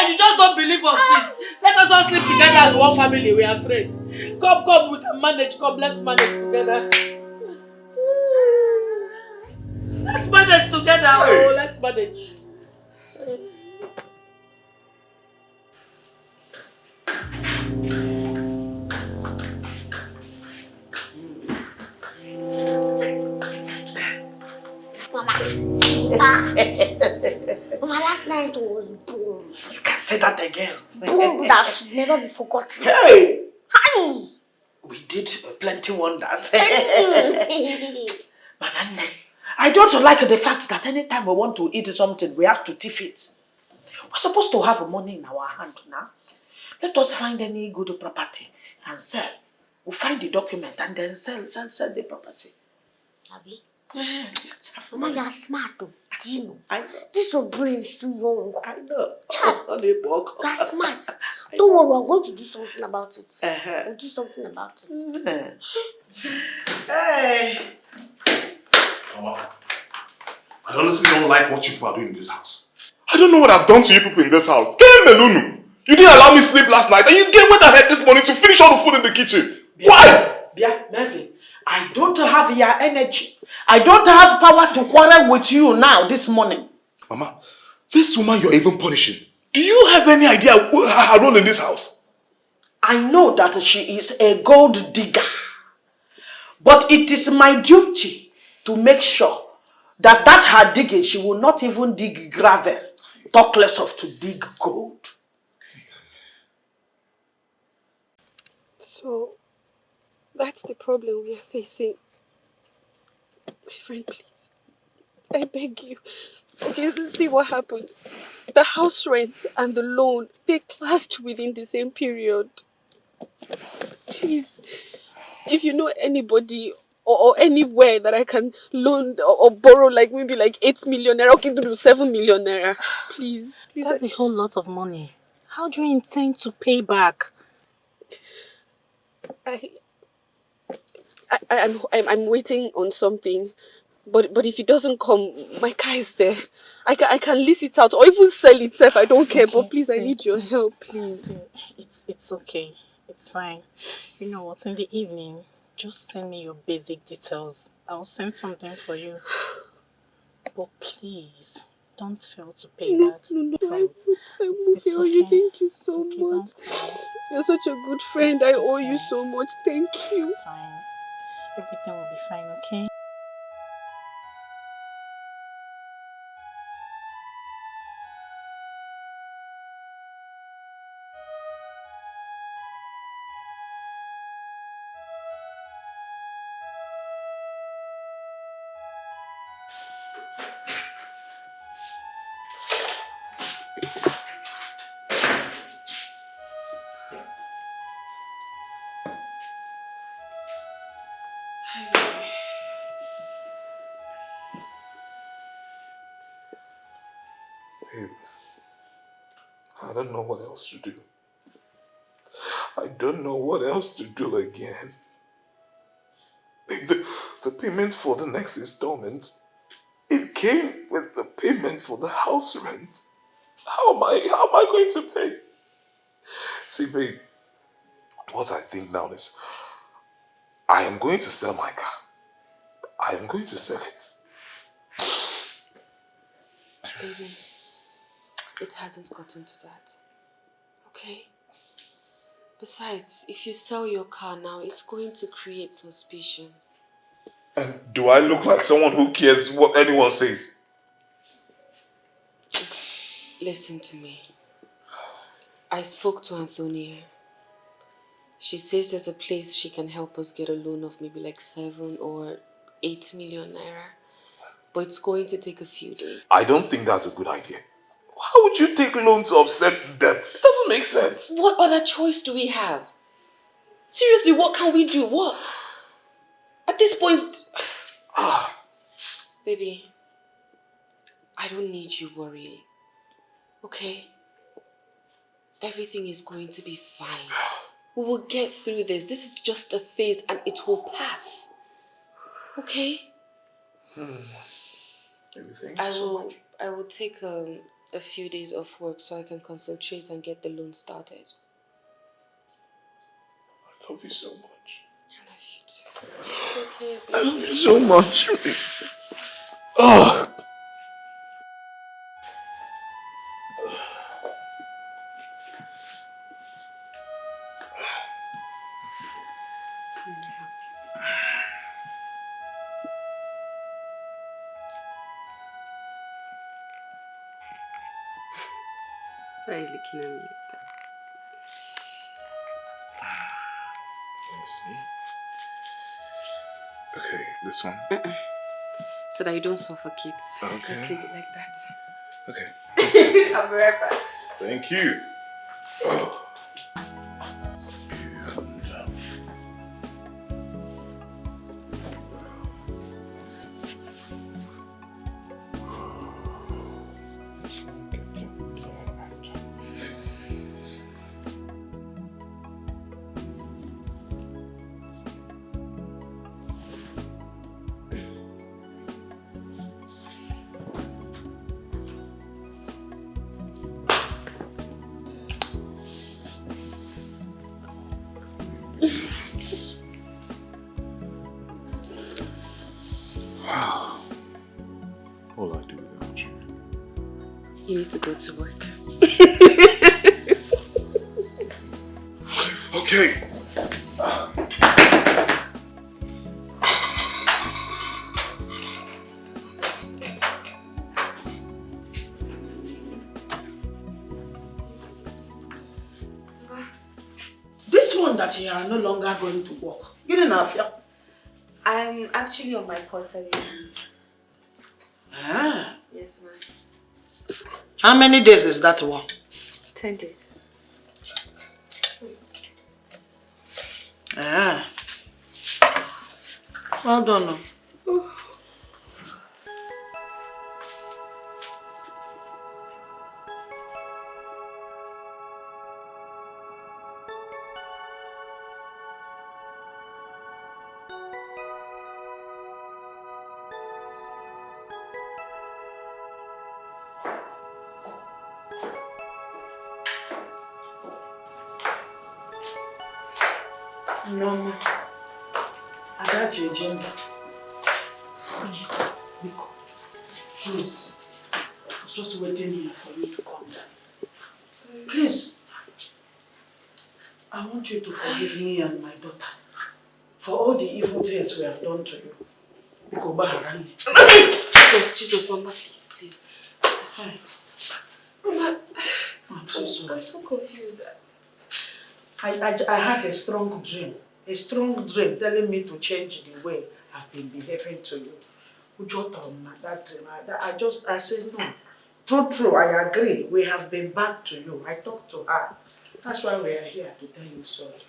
You just don't believe us, please. Let us all sleep together as one family. We are afraid. Come, we can manage. Come, let's manage together. Let's manage together. Oh, let's manage. Mama, last night was boom. You can say that again. Boom that should never be forgotten. Hey! Hi! We did plenty wonders. Manane, I don't like the fact that anytime we want to eat something, we have to thief it. We're supposed to have money in our hand now. Let us find any good property and sell. We'll find the document and then sell the property. Abi? Let's have Mama, money. you're smart though. Do you know? I know. This your brain is too young. I know. Child, You're you're smart. Don't worry, we're going to do something about it. Uh-huh. We'll do something about it. Hey! Mama, I honestly don't like what you people are doing in this house. I don't know what I've done to you people in this house. Get Melunu. You didn't allow me sleep last night and you went ahead this morning to finish all the food in the kitchen. Why? Bia, Melvin, I don't have your energy. I don't have power to quarrel with you now this morning. Mama, this woman you're even punishing, do you have any idea her role in this house? I know that she is a gold digger. But it is my duty to make sure that her digging, she will not even dig gravel. Talk less of to dig gold. So, that's the problem we are facing. My friend, please. I beg you. Okay, let's see what happened. The house rent and the loan, they clashed within the same period. Please, if you know anybody or anywhere that I can loan or borrow maybe 8 million naira, okay, to do 7 million naira. Please. That's a whole lot of money. How do you intend to pay back? I'm waiting on something. But if it doesn't come, my car is there. I can lease it out or even sell itself. I don't care. But please, I need your help, please. It's okay. It's fine. You know what? In the evening, just send me your basic details. I'll send something for you. But please, don't fail to pay back. No. It's I okay. owe you. Thank you so Okay, much. don't cry. You're such a good friend. It's I owe okay. you so much. Thank you. It's fine. Everything will be fine, okay? Babe, I don't know what else to do. I don't know what else to do again. Babe, the payment for the next installment, it came with the payment for the house rent. How am I going to pay? See, babe, what I think now is, I am going to sell my car. I am going to sell it. Baby, it hasn't gotten to that. Okay? Besides, if you sell your car now, it's going to create suspicion. And do I look like someone who cares what anyone says? Just listen to me. I spoke to Antonia. She says there's a place she can help us get a loan of maybe 7 or 8 million naira. But it's going to take a few days. I don't think that's a good idea. How would you take loan to offset debt? It doesn't make sense. What other choice do we have? Seriously, what can we do? What? At this point... Baby, I don't need you worrying. Okay? Everything is going to be fine. We will get through this. This is just a phase and it will pass. Okay? I will take a few days off work so I can concentrate and get the loan started. I love you so much. I love you too. It's okay, baby. I love you so much. Oh. Why are you looking at me like that? Let me see. Okay, this one. So that you don't suffocate. Okay. Just leave it like that. Okay. I'll be right back. Thank you. Oh. All I do without you. You need to go to work. Okay. This one that you are no longer going to work. You didn't have ya? I'm actually on my quarterly leave. Ah. Yes, ma'am. How many days is that one? 10 days. Ah. Well done. No, Ada Jejemba. Biko, please. I was just waiting here for you to come down. Please. I want you to forgive me and my daughter for all the evil things we have done to you. Biko, Baharani. Jesus, Mama, please. Fine. Mama, I'm so sorry. I'm so confused. I had a strong dream telling me to change the way I've been behaving to you. That dream, I said no. True, I agree. We have been bad to you. I talked to her. That's why we are here to tell you sorry.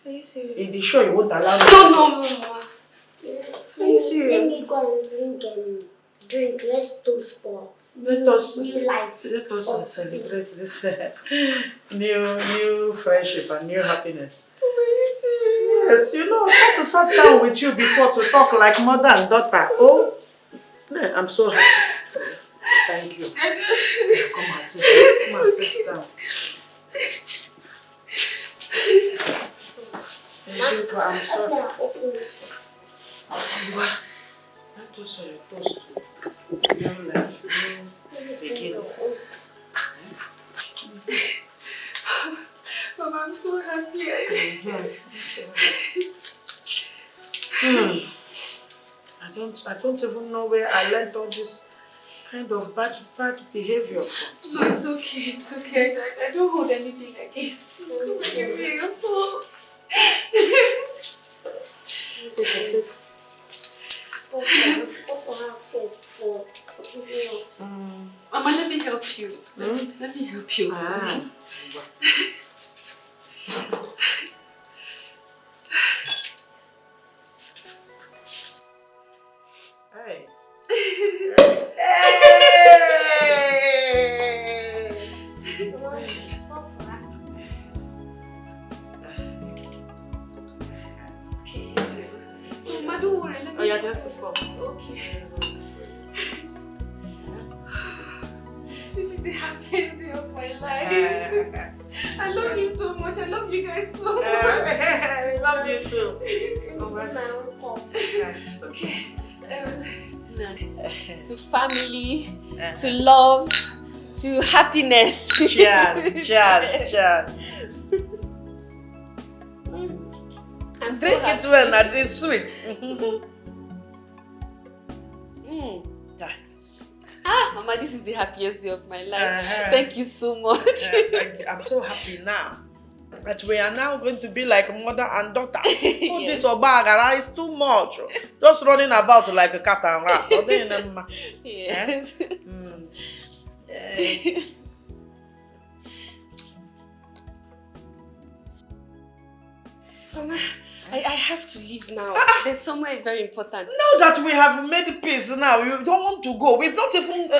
Are you serious? In the show, you won't allow me. No, Mama. Are you serious? Let me go and drink. Let's toast for Let us celebrate this new friendship and new happiness. Are you serious? Yes, you know, I had to sit down with you before to talk like mother and daughter. Oh, I'm so happy. Thank you. Come and sit down. I'm sorry. Let us toast to new life, new beginning. Mama, I'm so happy. I don't even know where I learned all this kind of bad behavior from. So it's okay. I don't hold anything against you. help you. Let me help you. Hey. Mama, don't worry. Let me. Oh, yeah, just come. Okay. This is the happiest day of my life. I love you so much. I love you guys so much. We love you too. Okay. To family, to love, to happiness. Cheers, cheers, cheers. I'm so Drink happy. it well, that is sweet. Mama, this is the happiest day of my life. Thank you so much. Thank you. I'm so happy now that we are now going to be like mother and daughter. Oh, this Obagara is too much. Just running about like a cat and rat. Yes. Mama, I have to leave now. There's somewhere very important. Now that we have made peace now, you don't want to go. We've not even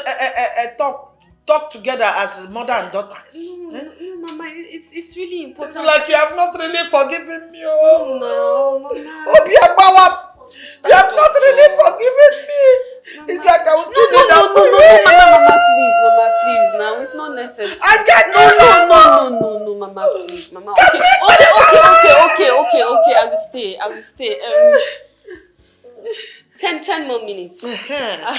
talked together as mother and daughter. No, Mama, it's really important. It's like you have not really forgiven me. Oh, no, Mama. Oh, you have not really forgiven me. Mama. It's like I was still No, Mama, please, now it's not necessary. I can't No, Mama, please, Mama. Okay, I will stay. 10 more minutes. How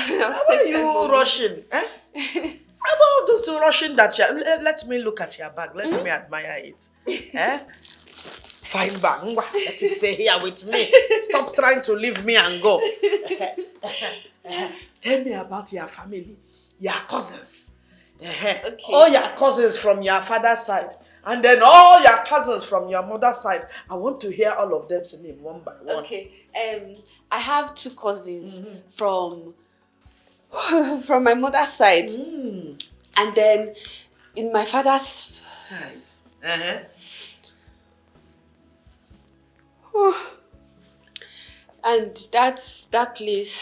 are you rushing? How about this rushing that you... Let me look at your bag. Let me admire it. Fine bag. Let it stay here with me. Stop trying to leave me and go. Tell me about your family, your cousins. Okay. All your cousins from your father's side. And then all your cousins from your mother's side. I want to hear all of them's name one by one. Okay. I have 2 cousins from my mother's side. And then in my father's side. And that place.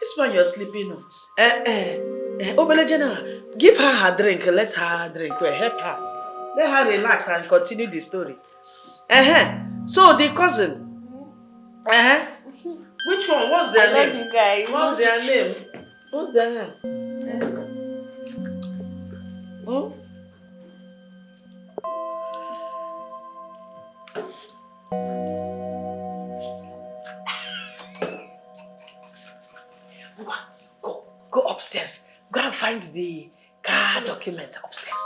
This one you're sleeping on. Obele General, give her drink. Let her drink. Help her. Let her relax and continue the story. So the cousin. Which one? What's their name? I love you guys. What's their name? What's their name? Go upstairs. Go and find the car documents upstairs.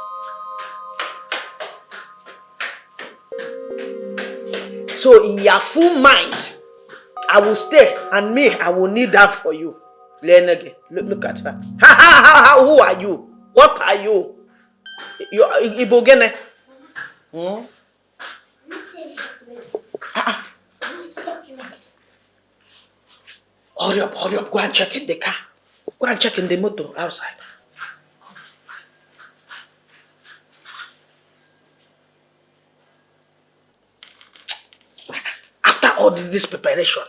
So in your full mind, I will stay, and me, I will kneel down for you. Lenege, look at her. Who are you? What are you? You are Ibogene. Hurry up, go and check in the car. Go and check in the motor outside. After all this preparation.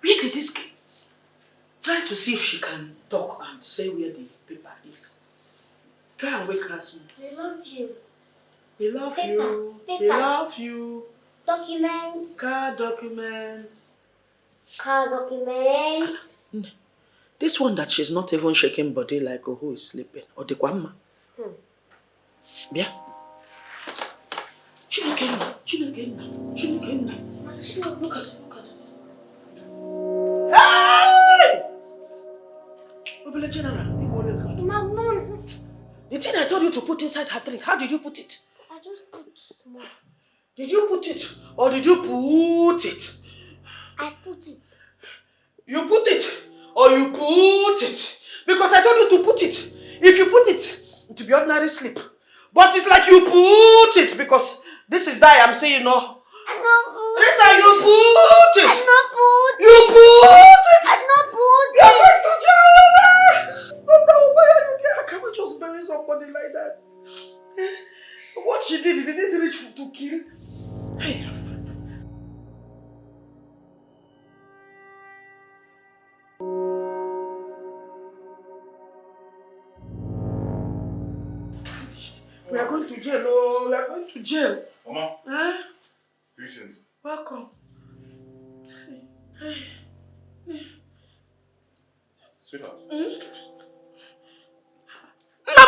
Where did this go? Try to see if she can talk and say where the paper is. Try and wake her small. We love you. We love Paper, you. paper. We love you. Documents. Car documents. Car documents. This one that she's not even shaking body like who is sleeping. Or the grandma. Yeah. Chineke. Look at it. Hey! Obele General. Mama, The thing I told you to put inside her drink, how did you put it? I just put small. Did you put it? Or did you put it? I put it. You put it? Or you put it? Because I told you to put it. If you put it, it will be ordinary sleep. But it's like you put it because This is that I'm saying, no. I not put Rita, you put it. I not put You put it. I not put You're going to jail. Don't I cannot just bury somebody like that. What she did, it didn't reach to kill. Hey, we are going to jail, oh, we are going to jail. Mama. Huh? Patience. Welcome. Sweetheart. No,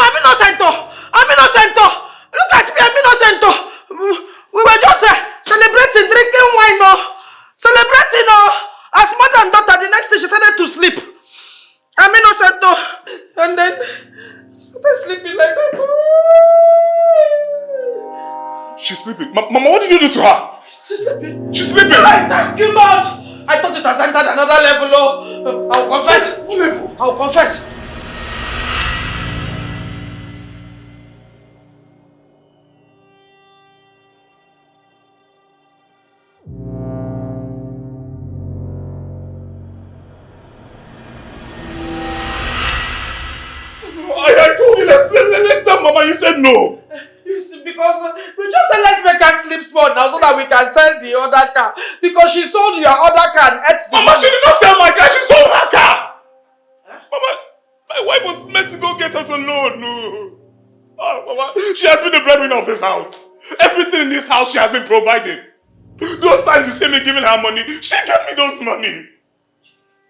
I'm innocent. I'm innocent. Look at me, I'm innocent. We were just celebrating, drinking wine, celebrating. As mother and daughter, the next day she started to sleep. I'm innocent. And then started sleeping like that. She's sleeping. Mama, what did you do to her? She's sleeping. She's sleeping. Thank you, Lord. I thought it has entered another level. I'll confess. I'll confess. I told you, let's stop, Mama. You said no. Because we just said let's make her sleep small now so that we can sell the other car. Because she sold your other car and ate the Mama, money. she did not sell my car. She sold her car. Huh? Mama, my wife was meant to go get us a loan. No. Oh, Mama, she has been the breadwinner of this house. Everything in this house she has been providing. Those times you see me giving her money, she gave me those money.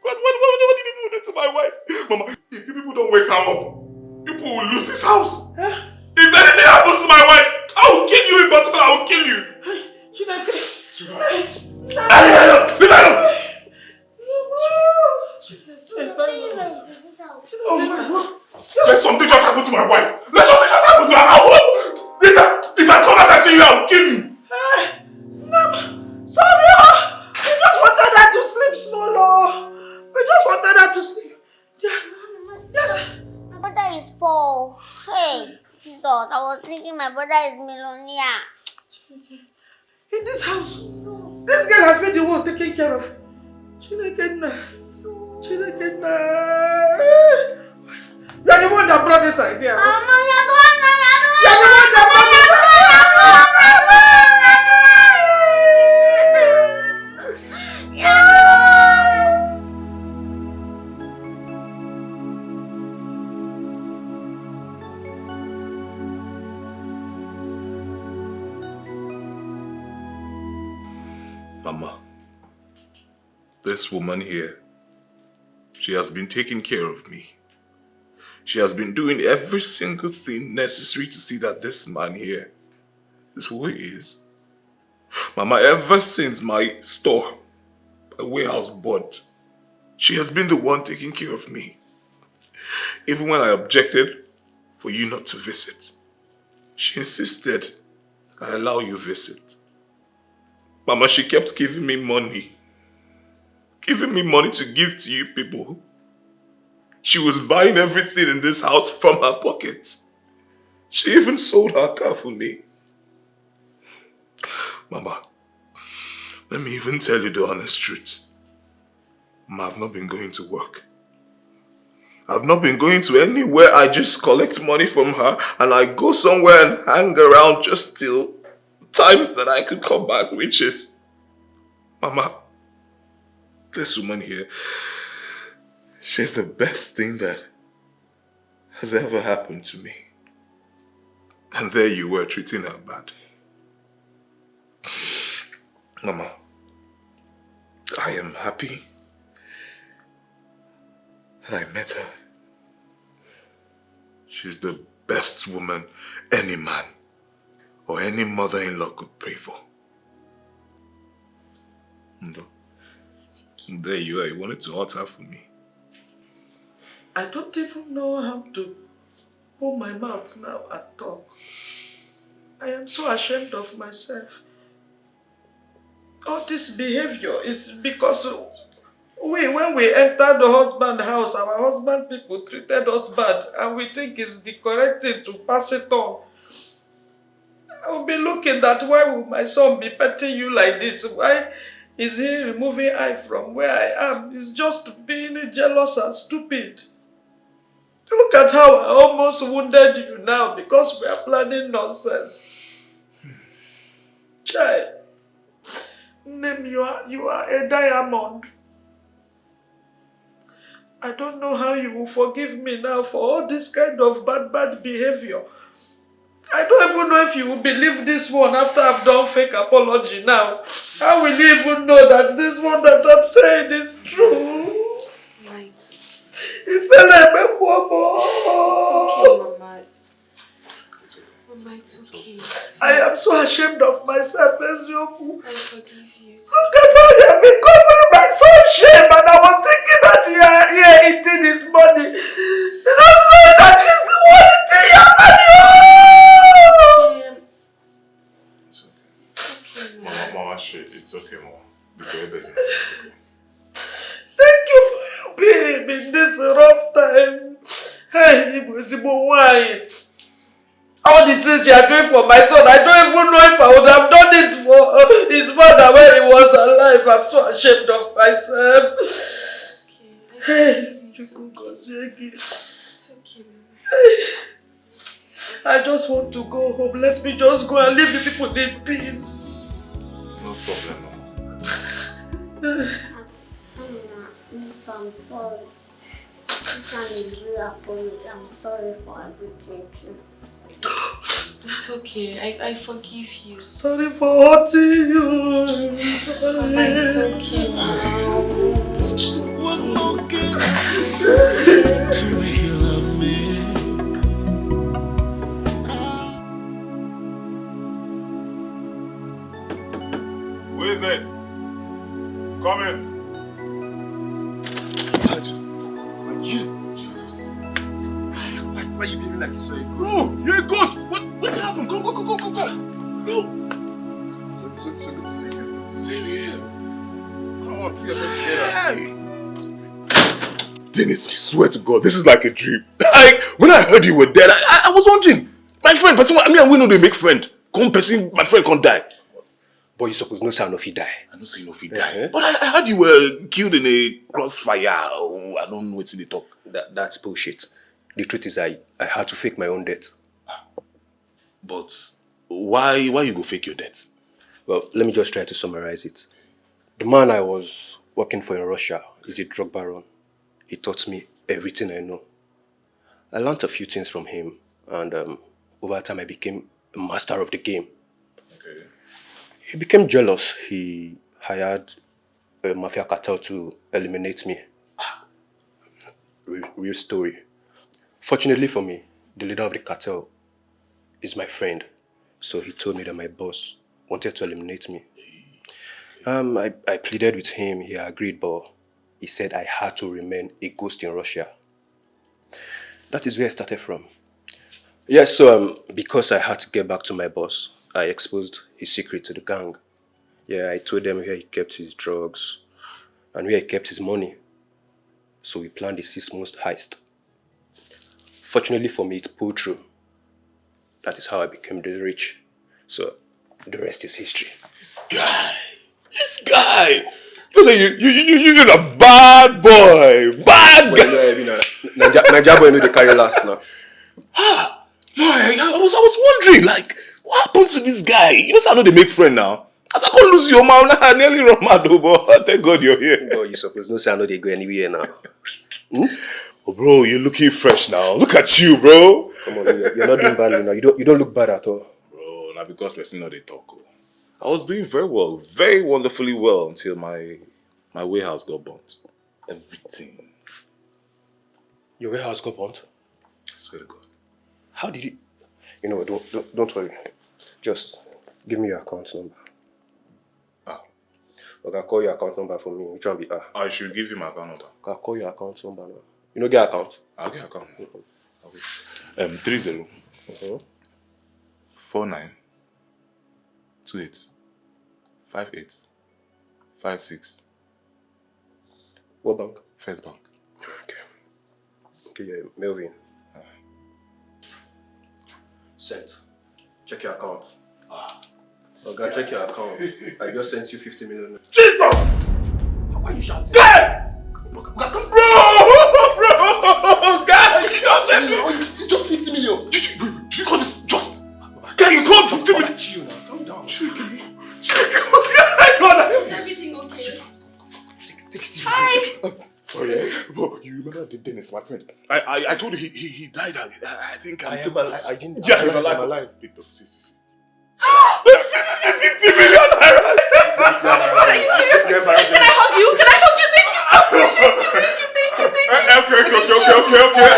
What did you do to my wife? Mama, if you people don't wake her up, people will lose this house. Huh? If anything happens to my wife, I will kill you in particular. I will kill you. She's not Leave her alone. Let something just happen to my wife. Let something just happen to her. I will. Rita, if I come back and see you, I will kill you. Sorry, we just wanted her to sleep small. We just wanted her to sleep. Yes. My brother is poor. Hey, Jesus, I was thinking my brother is millionaire. In this house, this girl has been the one taking care of Chinekena. You are the one that brought this idea. Mama, you're the one that brought Mama, this woman here, she has been taking care of me. She has been doing every single thing necessary to see that this man here is who he is. Mama, ever since my store, my warehouse bought, she has been the one taking care of me. Even when I objected for you not to visit, she insisted I allow you visit. Mama, she kept giving me money. Giving me money to give to you people. She was buying everything in this house from her pocket. She even sold her car for me. Mama, let me even tell you the honest truth. Mama, I've not been going to work. I've not been going to anywhere. I just collect money from her and I go somewhere and hang around just till time that I could come back, which is, Mama, this woman here, she's the best thing that has ever happened to me. And there you were treating her bad. Mama, I am happy that I met her. She's the best woman any man or any mother-in-law could pray for. No. There you are. You wanted to utter for me. I don't even know how to open my mouth now and talk. I am so ashamed of myself. All this behavior is because when we entered the husband house, our husband people treated us bad and we think it's the correct thing to pass it on. I will be looking at why will my son be petting you like this? Why is he removing eye from where I am? It's just being jealous and stupid. Look at how I almost wounded you now because we are planning nonsense. Chai, name you are a diamond. I don't know how you will forgive me now for all this kind of bad behavior. I don't even know if you will believe this one after I've done fake apology now. How will you even know that this one that I'm saying is true? Right. It's okay, Mama. Mama, it's okay. I am so ashamed of myself, Ezioku. I forgive you. Look at how you have been covering my son's shame, and I was thinking that you are here eating his money. You don't know that he's the one eating your money. It's okay. Mama, it's okay, Mama. Thank you for helping him in this rough time. Hey, Ibuzibo, why? All the things you are doing for my son, I don't even know if I would have done it for his father when he was alive. I'm so ashamed of myself. Okay, It's okay. I just want to go home. Let me just go and leave the people in peace. It's no problem, Mama. I'm sorry. This one is real apology. I'm sorry for everything too. It's okay. I forgive you. Sorry for hurting you. Mama, it's okay now. What more can I say to make you love me? Who is it? Come in. You? Jesus. Why you behaving like you saw a ghost? Bro, you're a ghost! What happened? Go! Go! So good to see you. Same here. Come on, put yourself together. Hey! Dennis, I swear to God, this is like a dream. Like, when I heard you were dead, I was wondering. My friend, but I mean, we know they make friend. Come person, my friend can't die. But you suppose no sound of he die. I don't say no if he die. But I heard you were killed in a crossfire. Oh, I don't know what's in the talk. That's bullshit. The truth is I had to fake my own death. But why you go fake your death? Well, let me just try to summarize it. The man I was working for in Russia is a drug baron. He taught me everything I know. I learned a few things from him, and over time I became a master of the game. Okay. He became jealous. He hired a mafia cartel to eliminate me. Real story. Fortunately for me, the leader of the cartel is my friend. So he told me that my boss wanted to eliminate me. I pleaded with him. He agreed, but he said I had to remain a ghost in Russia. That is where I started from. Yes, so because I had to get back to my boss, I exposed his secret to the gang. Yeah, I told them where he kept his drugs and where he kept his money. So we planned a 6-month heist. Fortunately for me, it pulled through. That is how I became this rich. So the rest is history. This guy! Listen, you're a bad boy! Bad guy! Naija boy know they carry last now. I was wondering, like, what happened to this guy? You know, I know they make friend now. As I can't lose your mouth, I nearly run mad, but thank God you're here. But you suppose no say I know they go anywhere now. Oh, bro, you're looking fresh now. Look at you, bro. Come on, you're not doing badly now. You don't look bad at all. Bro, now because let's know they talk. I was doing very well, very wonderfully well until my warehouse got burnt. Everything. Your warehouse got burnt? I swear to God. How did you? You know, don't worry. Just give me your account number. Okay, call your account number for me. Which one be I should give you my account number. Okay, call your account number now. You know get account? I'll get account. Okay. 30 49 28 58 56. What bank? First Bank. Okay, yeah, Melvin. Sent. Check your account. Okay, check your account. I just sent you 50 million. Jesus! Why are you shouting? Guy! Bro! Guy! It's just 50 million. Did you call this just? Guy, you called 50 million. Chill now, calm down. Is everything okay? Take it easy. Hi! Sorry, but you remember Dennis, my friend? I told you he died. I think I am alive. I didn't. Yeah, he's alive. I'm alive. See. 50 million naira! Are you serious? Can I hug you? Can I hug you? Thank you so much. Okay.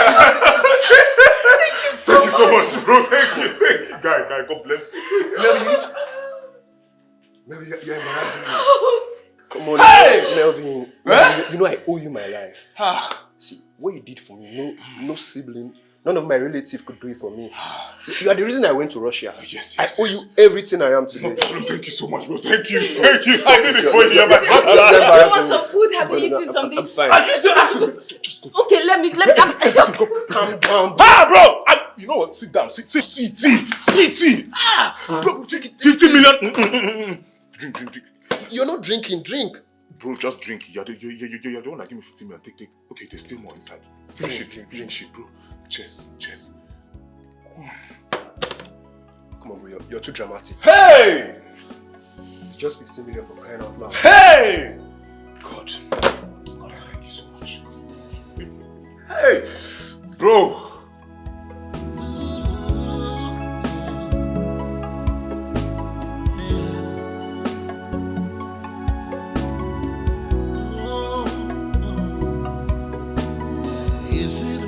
Thank you so much, bro. Thank you. Guy, God bless you. Melvin, you're embarrassing me. Come on, Hey! Melvin. You know I owe you my life. See, what you did for me, no sibling, none of my relatives could do it for me. You are the reason I went to Russia. Yes. I owe you everything I am today. Bro, thank you so much, bro. Thank you. I did it for you. You're Do you want some food? Have you eaten something? I'm fine. Are you still asking me? Just go. Okay, let me Calm down. Bro! You know what? Sit down. Sit. CT. Bro, 50 million. Drink. You're not drinking. Drink. Bro, just drink. You're the one that gave me 50 million. Take. Okay, there's still more inside. Finish it, bro. Cheers. Come on, bro. You're too dramatic. Hey! It's just 15 million for crying out loud. Hey! God, thank you so much. Hey! Bro! Is it